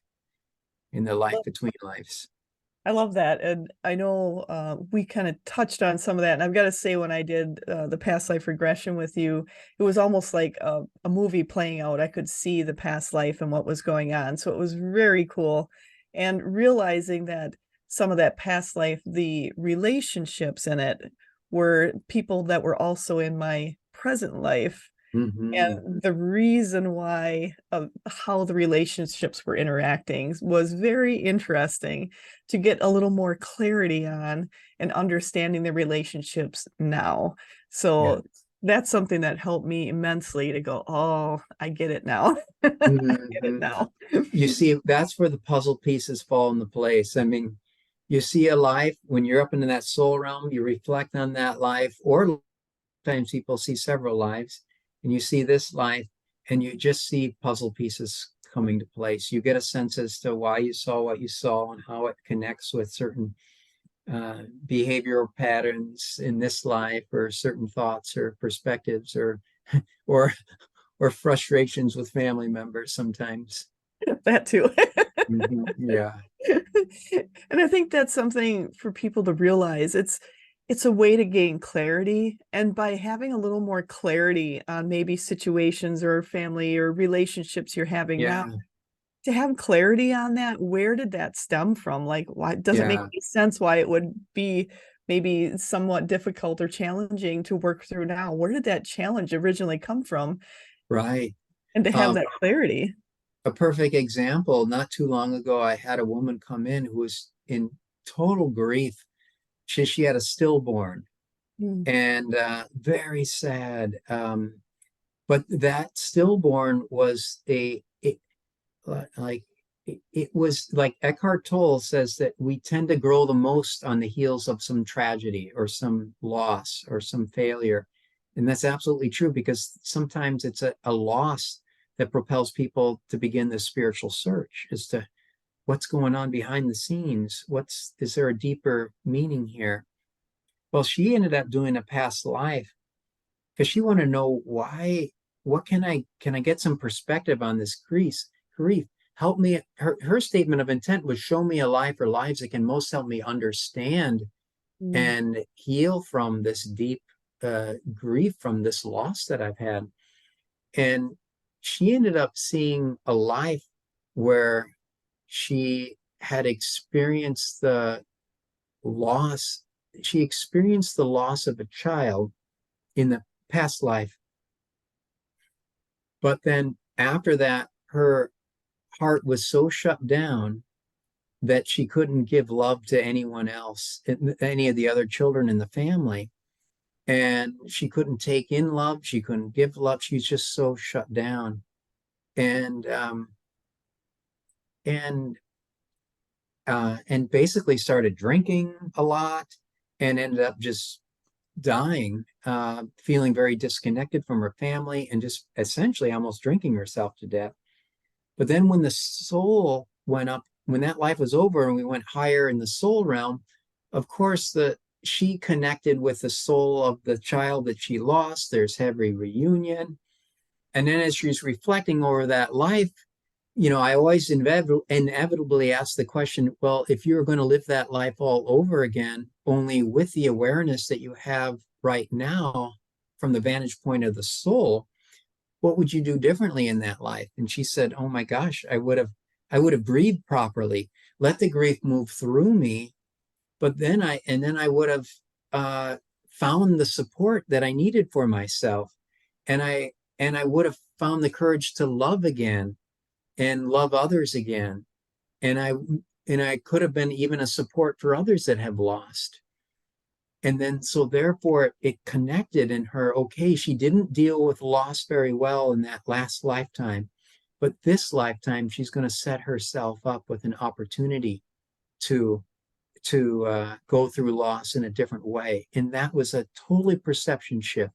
in the life between lives. I love that. And I know we kind of touched on some of that. And I've got to say, when I did the past life regression with you, it was almost like a movie playing out. I could see the past life and what was going on. So it was very cool. And realizing that some of that past life, the relationships in it were people that were also in my present life. Mm-hmm. And the reason why of how the relationships were interacting was very interesting to get a little more clarity on and understanding the relationships now. Yeah. So that's something that helped me immensely to go, oh, I get it now. I get it Mm-hmm. now. You see, that's where the puzzle pieces fall into place. I mean, you see a life when you're up into that soul realm, you reflect on that life, or sometimes people see several lives, and you see this life, and you just see puzzle pieces coming to place. You get a sense as to why you saw what you saw and how it connects with certain behavioral patterns in this life, or certain thoughts or perspectives, or or frustrations with family members sometimes. That too. Yeah, And I think that's something for people to realize. It's a way to gain clarity. And by having a little more clarity on maybe situations or family or relationships you're having now, yeah, to have clarity on that, where did that stem from? Like, why doesn't make yeah, any sense why it would be maybe somewhat difficult or challenging to work through now? Where did that challenge originally come from? right. And to have Um, that clarity. a perfect example, not too long ago, I had a woman come in who was in total grief. She had a stillborn, Mm. and very sad. But that stillborn was like it was like Eckhart Tolle says that we tend to grow the most on the heels of some tragedy or some loss or some failure. And that's absolutely true, because sometimes it's a loss that propels people to begin this spiritual search as to what's going on behind the scenes. Is there a deeper meaning here? Well, she ended up doing a past life because she wanted to know why. what can I get some perspective on this grief? Help me. Her statement of intent was show me a life or lives that can most help me understand Mm. and heal from this deep grief from this loss that I've had. And she ended up seeing a life where she had experienced the loss. She experienced the loss of a child in the past life. But then after that, her heart was so shut down that she couldn't give love to anyone else, any of the other children in the family. And she couldn't take in love. She couldn't give love. She's just so shut down. And and and basically started drinking a lot and ended up just dying, feeling very disconnected from her family and just essentially almost drinking herself to death. But then when the soul went up, when that life was over and we went higher in the soul realm, of course, she connected with the soul of the child that she lost. There's heavy reunion. And then as she's reflecting over that life, I always inevitably ask the question, well, if you were going to live that life all over again, only with the awareness that you have right now from the vantage point of the soul, what would you do differently in that life? And she said, oh my gosh, I would have breathed properly, let the grief move through me, but then I would have uh, found the support that I needed for myself, and I would have found the courage to love again and love others again, and I could have been even a support for others that have lost. And then so therefore it connected in her. Okay, she didn't deal with loss very well in that last lifetime, but this lifetime she's going to set herself up with an opportunity to go through loss in a different way. And that was a totally perception shift.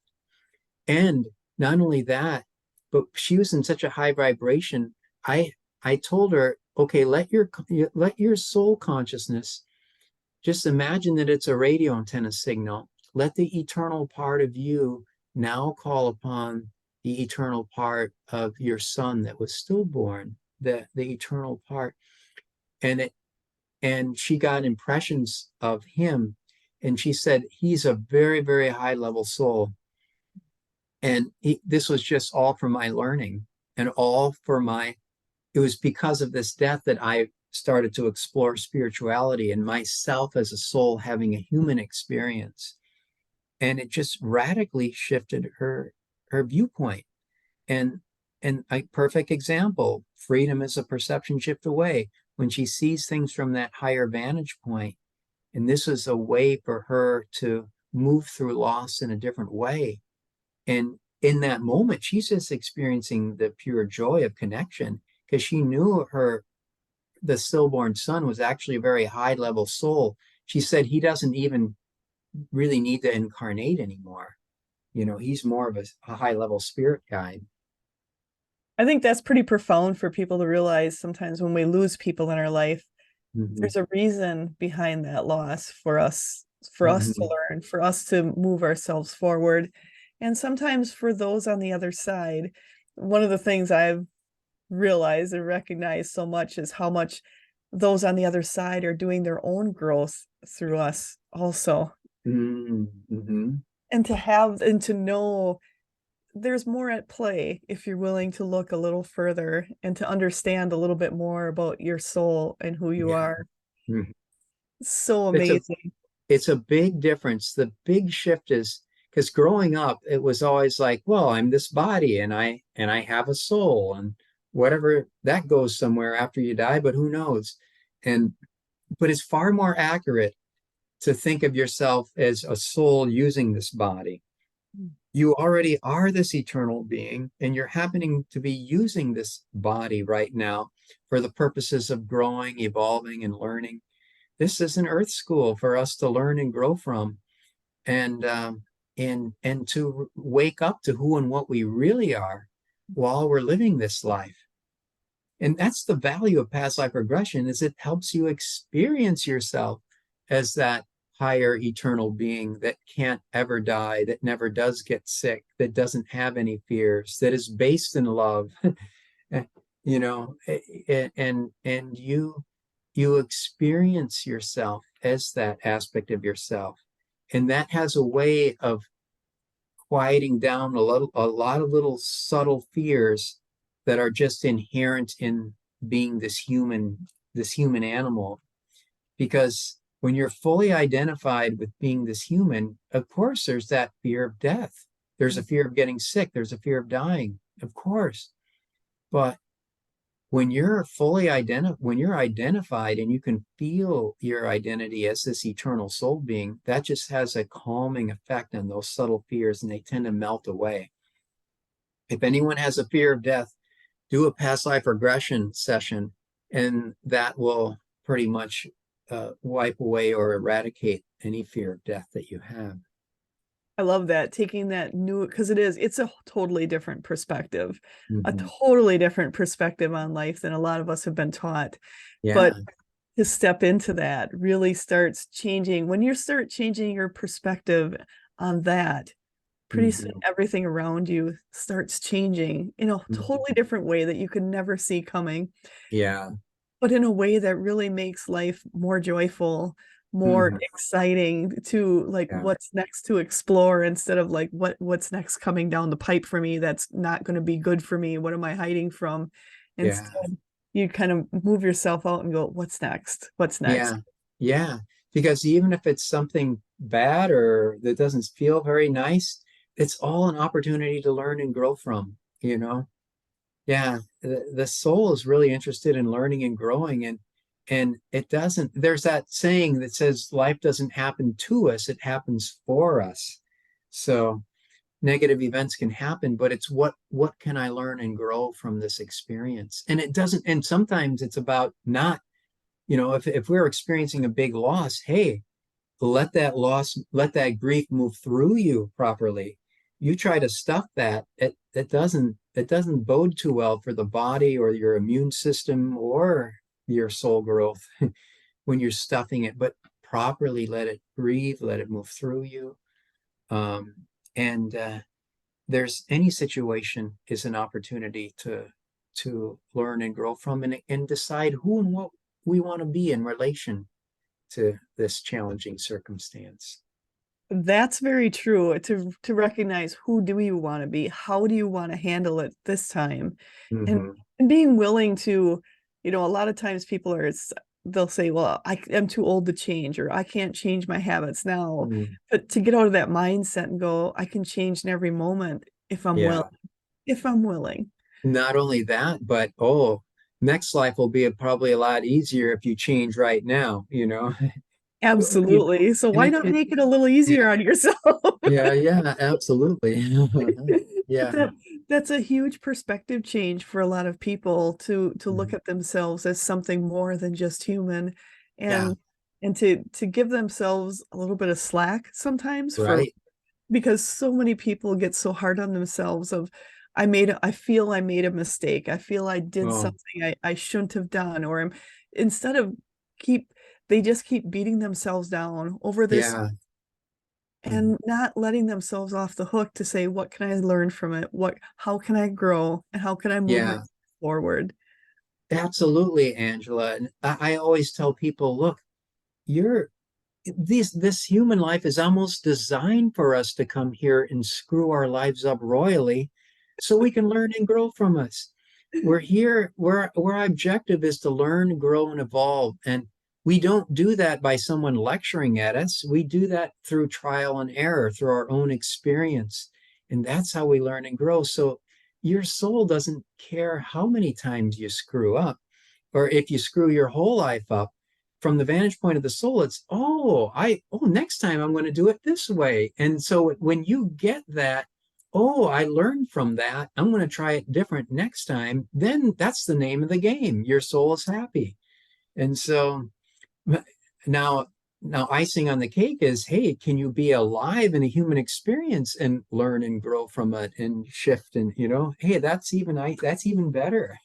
And not only that, but she was in such a high vibration. I told her, okay, let your soul consciousness just imagine that it's a radio antenna signal. Let the eternal part of you now call upon the eternal part of your son that was stillborn, the eternal part. And she got impressions of him, and she said he's a very, very high level soul. And this was just all for my learning and all for my, it was because of this death that I started to explore spirituality and myself as a soul having a human experience. And it just radically shifted her viewpoint. And a perfect example, freedom is a perception shift away. When she sees things from that higher vantage point, and this is a way for her to move through loss in a different way. And in that moment, she's just experiencing the pure joy of connection because she knew the stillborn son was actually a very high level soul. She said he doesn't even really need to incarnate anymore. He's more of a high level spirit guide. I think that's pretty profound for people to realize sometimes when we lose people in our life, Mm-hmm. there's a reason behind that loss for us to Mm-hmm. learn, for us to move ourselves forward. And sometimes for those on the other side, one of the things I've realized and recognized so much is how much those on the other side are doing their own growth through us also. Mm-hmm. And to know there's more at play if you're willing to look a little further and to understand a little bit more about your soul and who you Yeah. are. Mhm. So It's a amazing. it's a big difference. The big shift is because growing up, it was always like, well, I'm this body and I have a soul and whatever that goes somewhere after you die, but who knows? And but it's far more accurate to think of yourself as a soul using this body. You already are this eternal being, and you're happening to be using this body right now for the purposes of growing, evolving, and learning. This is an earth school for us to learn and grow from, and to wake up to who and what we really are while we're living this life. And that's the value of past life regression, is it helps you experience yourself as that higher eternal being that can't ever die, that never does get sick, that doesn't have any fears, that is based in love. you know, and you experience yourself as that aspect of yourself. And that has a way of quieting down a lot of little subtle fears that are just inherent in being this human animal. Because when you're fully identified with being this human, of course there's that fear of death. There's a fear of getting sick, there's a fear of dying, of course. But when you're identified and you can feel your identity as this eternal soul being, that just has a calming effect on those subtle fears, and they tend to melt away. If anyone has a fear of death, do a past life regression session, and that will pretty much wipe away or eradicate any fear of death that you have. I love that, taking that new, because it's a totally different perspective, a Mm-hmm. totally different perspective on life than a lot of us have been taught. Yeah. But to step into that really starts changing. When you start changing your perspective on that, pretty soon Mm-hmm. everything around you starts changing in a Mm-hmm. totally different way that you could never see coming, Yeah. but in a way that really makes life more joyful, more Mm-hmm. exciting, to like Yeah. what's next to explore, instead of like what's next coming down the pipe for me that's not going to be good for me. What am I hiding from? Yeah. Instead, you kind of move yourself out and go, what's next? What's next? Yeah. Yeah. Because even if it's something bad or that doesn't feel very nice, it's all an opportunity to learn and grow from, you know? Yeah. The soul is really interested in learning and growing, and it doesn't, there's that saying that says life doesn't happen to us, it happens for us. So negative events can happen, but it's what can I learn and grow from this experience? And it doesn't, and sometimes it's about not, if we're experiencing a big loss, hey, let that grief move through you properly. You try to stuff that, it doesn't bode too well for the body or your immune system or your soul growth when you're stuffing it, but properly let it breathe, let it move through you. And there's any situation is an opportunity to learn and grow from, and decide who and what we want to be in relation to this challenging circumstance. That's very true. To recognize, who do you want to be? How do you want to handle it this time? And Mm-hmm. and being willing to, a lot of times people they'll say, well, I'm too old to change, or I can't change my habits now. Mm. But to get out of that mindset and go, I can change in every moment if I'm willing. Yeah. If I'm willing. Not only that, but next life will be probably a lot easier if you change right now. You- Absolutely. So and why not make it a little yeah, easier on yourself? yeah, absolutely. But Yeah. that's a huge perspective change for a lot of people, to look Mhm. at themselves as something more than just human, Yeah. and to give themselves a little bit of slack sometimes, for Right. because so many people get so hard on themselves of, I feel I made a mistake. I feel I did Oh, something I shouldn't have done, or instead of keep they just keep beating themselves down over this, yeah. Mhm. and not letting themselves off the hook to say, what can I learn from it? How can I grow, and how can I move my Yeah. forward? Absolutely, Angela. And I always tell people, look, you're this human life is almost designed for us to come here and screw our lives up royally so we can learn and grow from us. We're here, where our objective is to learn, grow, and evolve. And we don't do that by someone lecturing at us. We do that through trial and error, through our own experience. And that's how we learn and grow. So your soul doesn't care how many times you screw up, or if you screw your whole life up. From the vantage point of the soul, it's, next time I'm going to do it this way. And so when you get that, I learned from that, I'm going to try it different next time, then that's the name of the game. Your soul is happy. And so now, icing on the cake is, hey, can you be alive in a human experience and learn and grow from it and shift? And hey, that's even better.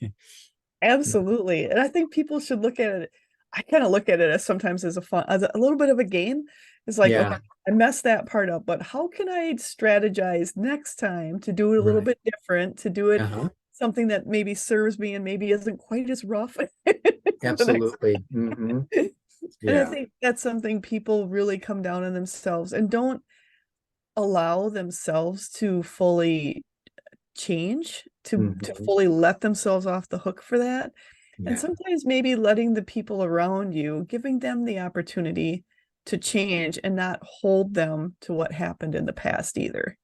Absolutely. And I think people should look at it. I kind of look at it as sometimes as a little bit of a game, It's like, okay, Yeah. I messed that part up, but how can I strategize next time to do it a little Right. bit different, to do it Uh-huh. something that maybe serves me and maybe isn't quite as rough the next. Absolutely. Hmm. And I Yeah. think that's something people really come down on themselves and don't allow themselves to fully change, to Hmm. fully let themselves off the hook for that. And Yeah. sometimes maybe letting the people around you, giving them the opportunity to change and not hold them to what happened in the past either.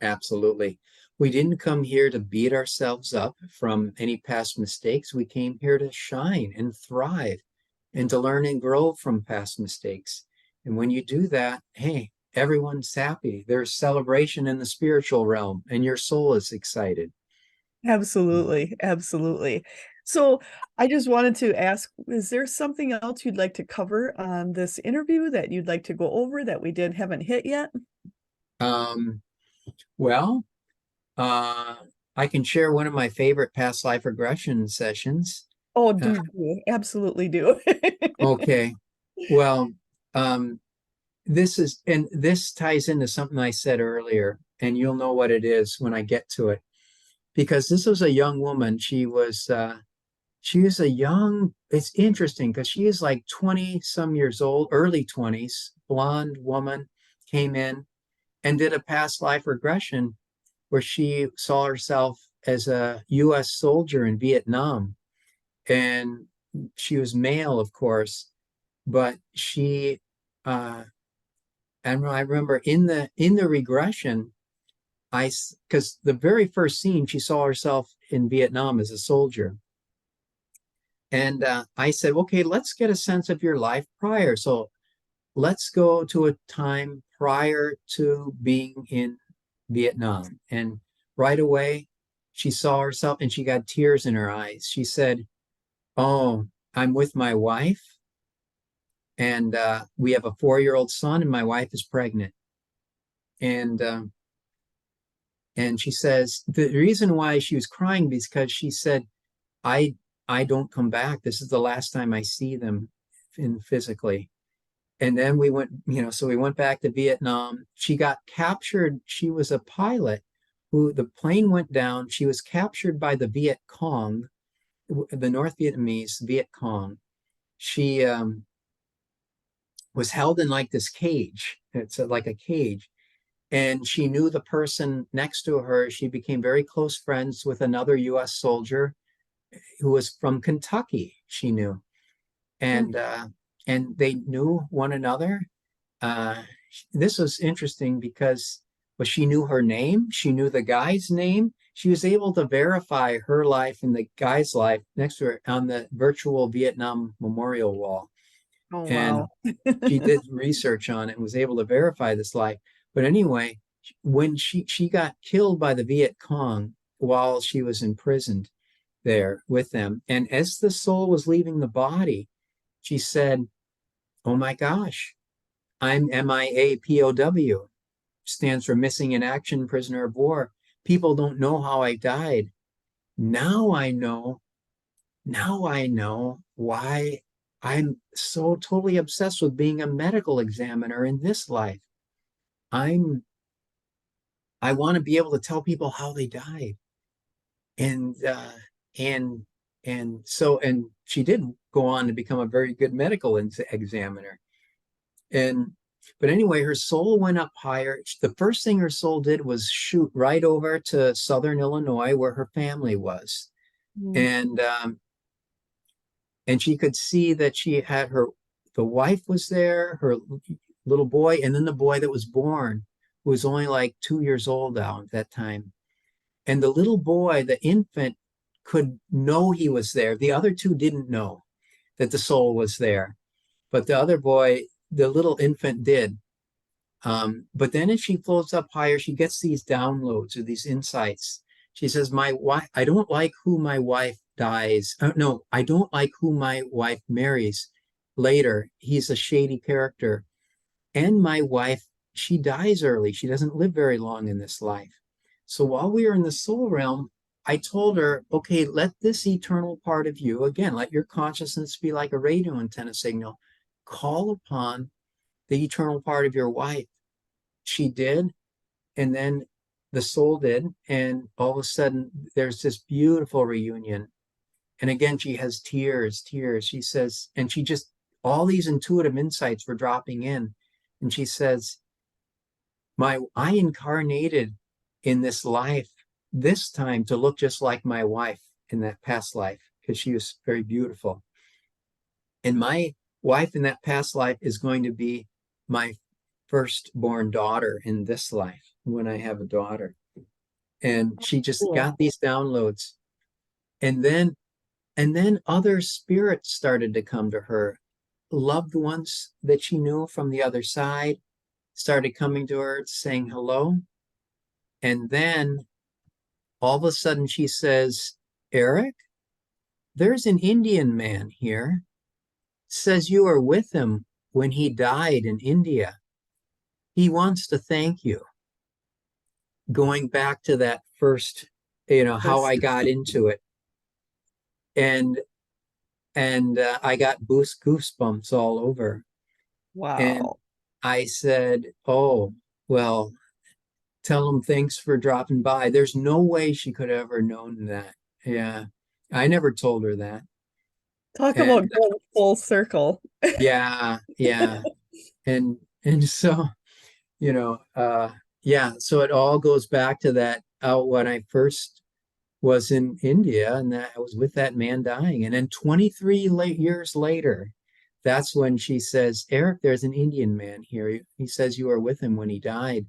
Absolutely. We didn't come here to beat ourselves up from any past mistakes. We came here to shine and thrive and to learn and grow from past mistakes. And when you do that, hey, everyone's happy. There's celebration in the spiritual realm, and your soul is excited. Absolutely, absolutely. So I just wanted to ask, is there something else you'd like to cover on this interview that you'd like to go over that we haven't hit yet? Um, well, uh, I can share one of my favorite past life regression sessions. Oh, Uh, do, absolutely do. okay. Well, um, this ties into something I said earlier, and you'll know what it is when I get to it. Because this was a young woman. She was a young, it's interesting because she is like 20 some years old, early 20s, blonde woman, came in and did a past life regression where she saw herself as a US soldier in Vietnam. And she was male, of course, but uh, and I remember in the regression, because the very first scene she saw herself in Vietnam as a soldier, and I said, okay, let's get a sense of your life prior. So let's go to a time prior to being in Vietnam, and right away she saw herself and she got tears in her eyes. She said, "Oh, I'm with my wife, and we have a 4-year-old son, and my wife is pregnant." And she says the reason why she was crying is because she said, I I don't come back. This is the last time I see them in physically. And then we went, so we went back to Vietnam. She got captured. She was a pilot who the plane went down. She was captured by the Viet Cong, the North Vietnamese Viet Cong. She was held in like this cage. It's like a cage. And she knew the person next to her. She became very close friends with another US soldier who was from Kentucky, she knew. And they knew one another. Uh, this was interesting because well, she knew her name, she knew the guy's name. She was able to verify her life and the guy's life next to her on the virtual Vietnam memorial wall. Oh, And wow. she did research on it and was able to verify this life. But anyway, when she got killed by the Viet Cong while she was imprisoned there with them, and as the soul was leaving the body, she said, "Oh my gosh, I'm MIA POW, stands for missing in action, prisoner of war. People don't know how I died. Now I know. Now I know why I'm so totally obsessed with being a medical examiner in this life. I'm I want to be able to tell people how they died." And and and she did go on to become a very good medical examiner. And but anyway, her soul went up higher. The first thing her soul did was shoot right over to Southern Illinois, where her family was, Mm. and she could see that she had the wife was there, her little boy, and then the boy that was born, who was only like 2 years old now at that time. And the little boy, the infant, could know he was there. The other two didn't know that the soul was there, but the other boy, the little infant, did. But then as she floats up higher, she gets these downloads or these insights. She says, "My wife, I don't like who my wife dies. No, I don't like who my wife marries later. He's a shady character. And my wife, she dies early. She doesn't live very long in this life. So while we are in the soul realm, I told her, okay, let this eternal part of you, again, let your consciousness be like a radio antenna signal, call upon the eternal part of your wife. She did, and then the soul did, and all of a sudden there's this beautiful reunion. And again, she has tears. She says, and she just, all these intuitive insights were dropping in. And she says, I incarnated in this life this time to look just like my wife in that past life because she was very beautiful. And my wife in that past life is going to be my firstborn daughter in this life when I have a daughter. And she just Cool. got these downloads. And then other spirits started to come to her. Loved ones that she knew from the other side started coming to her saying hello. And then all of a sudden she says, Eric, there's an Indian man here. Says you were with him when he died in India. He wants to thank you. Going back to that first, how I got into it. And I got goosebumps all over. And Wow. I said, oh, well, tell him thanks for dropping by. There's no way she could have ever known that. Yeah. I never told her that. Talk And about going full circle. yeah, yeah. And so, you know, yeah, so it all goes back to that when I first was in India and that I was with that man dying. And then 23 years later, that's when she says, Eric, there's an Indian man here. He says you were with him when he died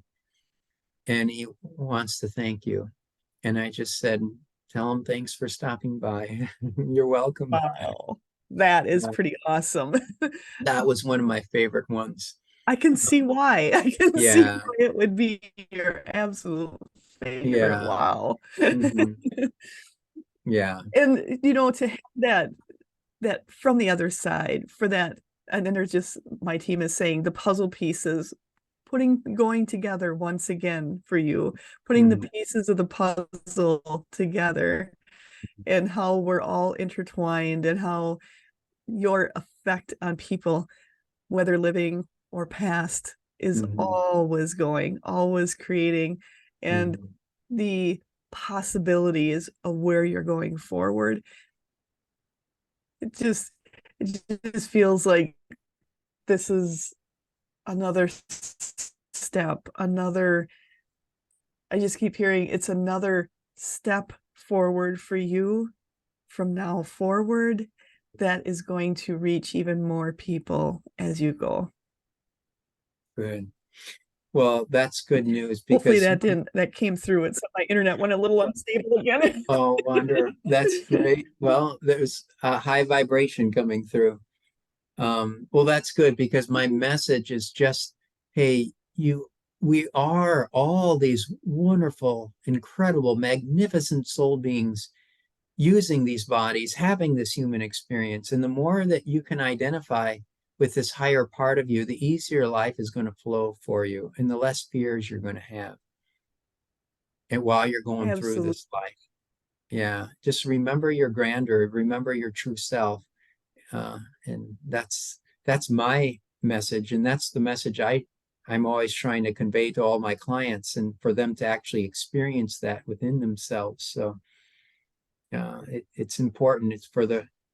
and he wants to thank you. And I just said, tell him thanks for stopping by. You're welcome. Wow. That is Uh, pretty awesome. that was one of my favorite ones. I can see why. I can see Yeah, why it would be your absolute favorite. yeah, Wow. hmm yeah, And to have that from the other side for that, and then there's just my team is saying the puzzle pieces going together once again for you, putting the hmm pieces of the puzzle together, and how we're all intertwined, and how your effect on people, whether living or past, is hmm always creating, and hmm the possibilities of where you're going forward. It just it just feels like this is another step, another, I just keep hearing it's another step forward for you from now forward that is going to reach even more people as you go. good. Well, that's good news Hopefully because that came through. It's my internet went a little unstable again. oh, wonder that's great. Well, there's a high vibration coming through. Well, that's good because my message is just, hey, we are all these wonderful, incredible, magnificent soul beings using these bodies, having this human experience. And the more that you can identify with this higher part of you, the easier life is going to flow for you and the less fears you're going to have. And while you're going through Absolutely. this life, yeah, just remember your grandeur, remember your true self. Uh, and that's my message. And that's the message I'm always trying to convey to all my clients and for them to actually experience that within themselves. So it's important. It's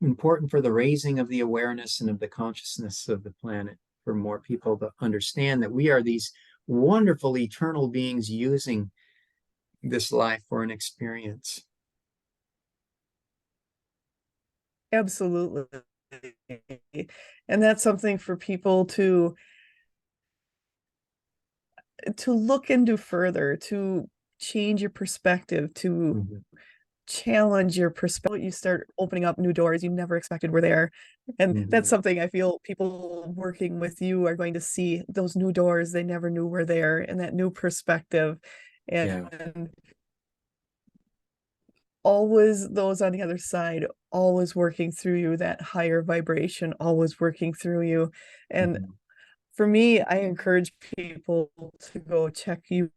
important for the raising of the awareness and of the consciousness of the planet for more people to understand that we are these wonderful eternal beings using this life for an experience. Absolutely. And that's something for people to look into further, to change your perspective, to Mhm. challenge your perspective. You start opening up new doors you never expected were there. And that's Mhm. something I feel people working with you are going to see, those new doors they never knew were there, and that new perspective. Yeah. And always those on the other side, always working through you, that higher vibration, always working through you. And Mhm. For me, I encourage people to go check you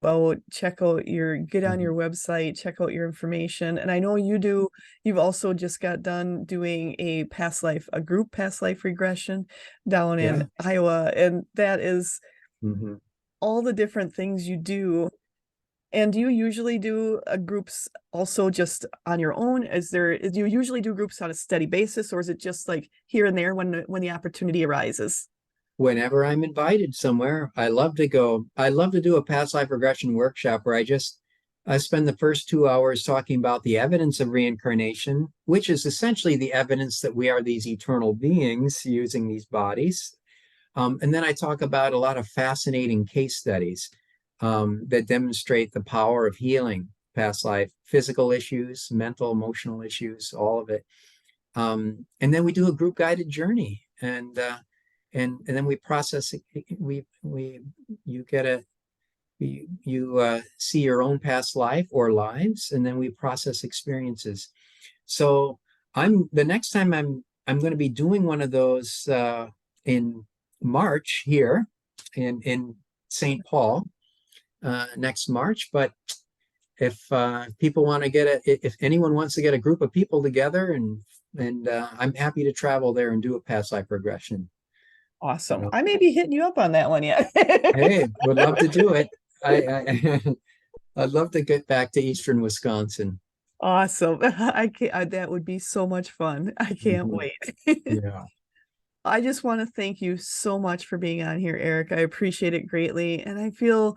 out, check out get on Mhm. your website, check out your information. And I know you've also just got done doing a group past life regression down in Yeah. Iowa. And that is Hmm. all the different things you do. And do you usually do groups also just on your own? Do you usually do groups on a steady basis, or is it just like here and there when the opportunity arises? Whenever I'm invited somewhere, I love to go. I love to do a past life regression workshop where I spend the first 2 hours talking about the evidence of reincarnation, which is essentially the evidence that we are these eternal beings using these bodies. And then I talk about a lot of fascinating case studies that demonstrate the power of healing past life, physical issues, mental, emotional issues, all of it. And then we do a group guided journey, and then we process it. We you get a you see your own past life or lives, and then we process experiences. So the next time I'm going to be doing one of those in March here in St. Paul next March. But if people want to if anyone wants to get a group of people together, and I'm happy to travel there and do a past life regression. Awesome. So, I may be hitting you up on that one yet. hey, would love to do it. I I'd love to get back to Eastern Wisconsin. Awesome. That would be so much fun. I can't Mhm. wait. Yeah. I just want to thank you so much for being on here, Eric. I appreciate it greatly. And I feel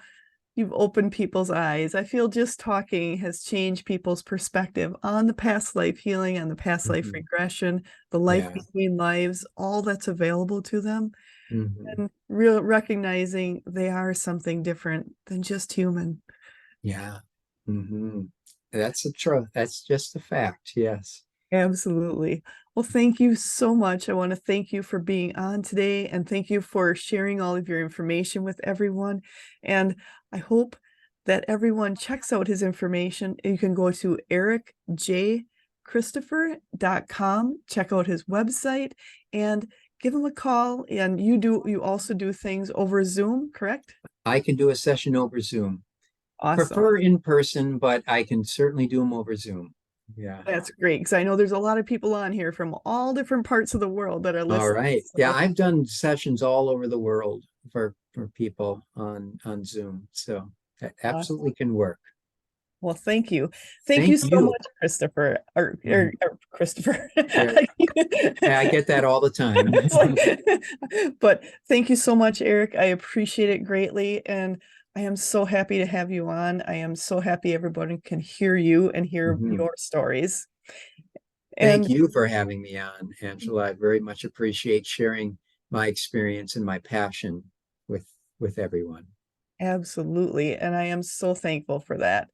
you've opened people's eyes. I feel just talking has changed people's perspective on the past life healing, on the past life Mhm. regression, the life Yeah. between lives, all that's available to them, Hmm. and real recognizing they are something different than just human. Yeah. Hmm. That's a truth. That's just a fact. Yes. Absolutely. Well, thank you so much. I want to thank you for being on today and thank you for sharing all of your information with everyone. And I hope that everyone checks out his information. You can go to ericjchristopher.com, check out his website, and give him a call. And you also do things over Zoom, correct? I can do a session over Zoom. Awesome. Prefer in person, but I can certainly do them over Zoom. Yeah. That's great because I know there's a lot of people on here from all different parts of the world that are All listening. right. Yeah, So I've done sessions all over the world for people on Zoom. So that awesome. absolutely can work. Well, thank you. Thank you Thank so you. much, Christopher, Mhm. or Christopher. Yeah, I get that all the time. It's like, but thank you so much, Eric. I appreciate it greatly. And I am so happy to have you on. I am so happy everybody can hear you and hear Mhm. your stories. Thank And you for having me on, Angela. I very much appreciate sharing my experience and my passion with with everyone. absolutely. And I am so thankful for that.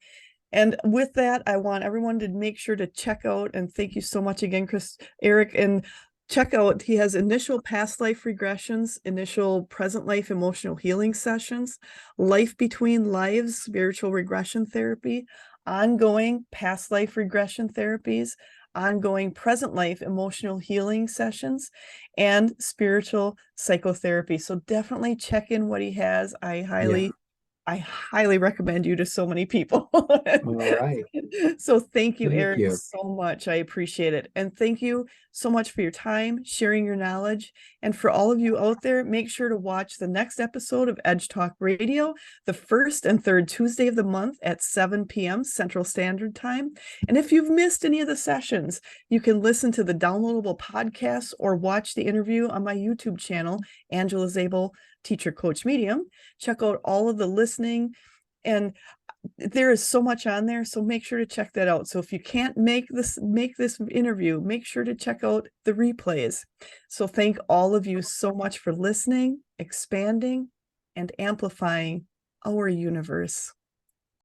And with that, I want everyone to make sure to check out, and thank you so much again, Eric, and check out, he has initial past life regressions, initial present life emotional healing sessions, life between lives, spiritual regression therapy, ongoing past life regression therapies, ongoing present life emotional healing sessions, and spiritual psychotherapy. So definitely check in what he has. Yeah. I highly recommend you to so many people. All right. So thank you, Thank Eric, you. so much. I appreciate it. And thank you so much for your time, sharing your knowledge. And for all of you out there, make sure to watch the next episode of Edge Talk Radio, the first and third Tuesday of the month at 7 p.m. Central Standard Time. And if you've missed any of the sessions, you can listen to the downloadable podcasts or watch the interview on my YouTube channel, Angela Zabel, Teacher Coach Medium. Check out all of the listening, and there is so much on there, so make sure to check that out. So if you can't make this interview, make sure to check out the replays. So thank all of you so much for listening, expanding, and amplifying our universe.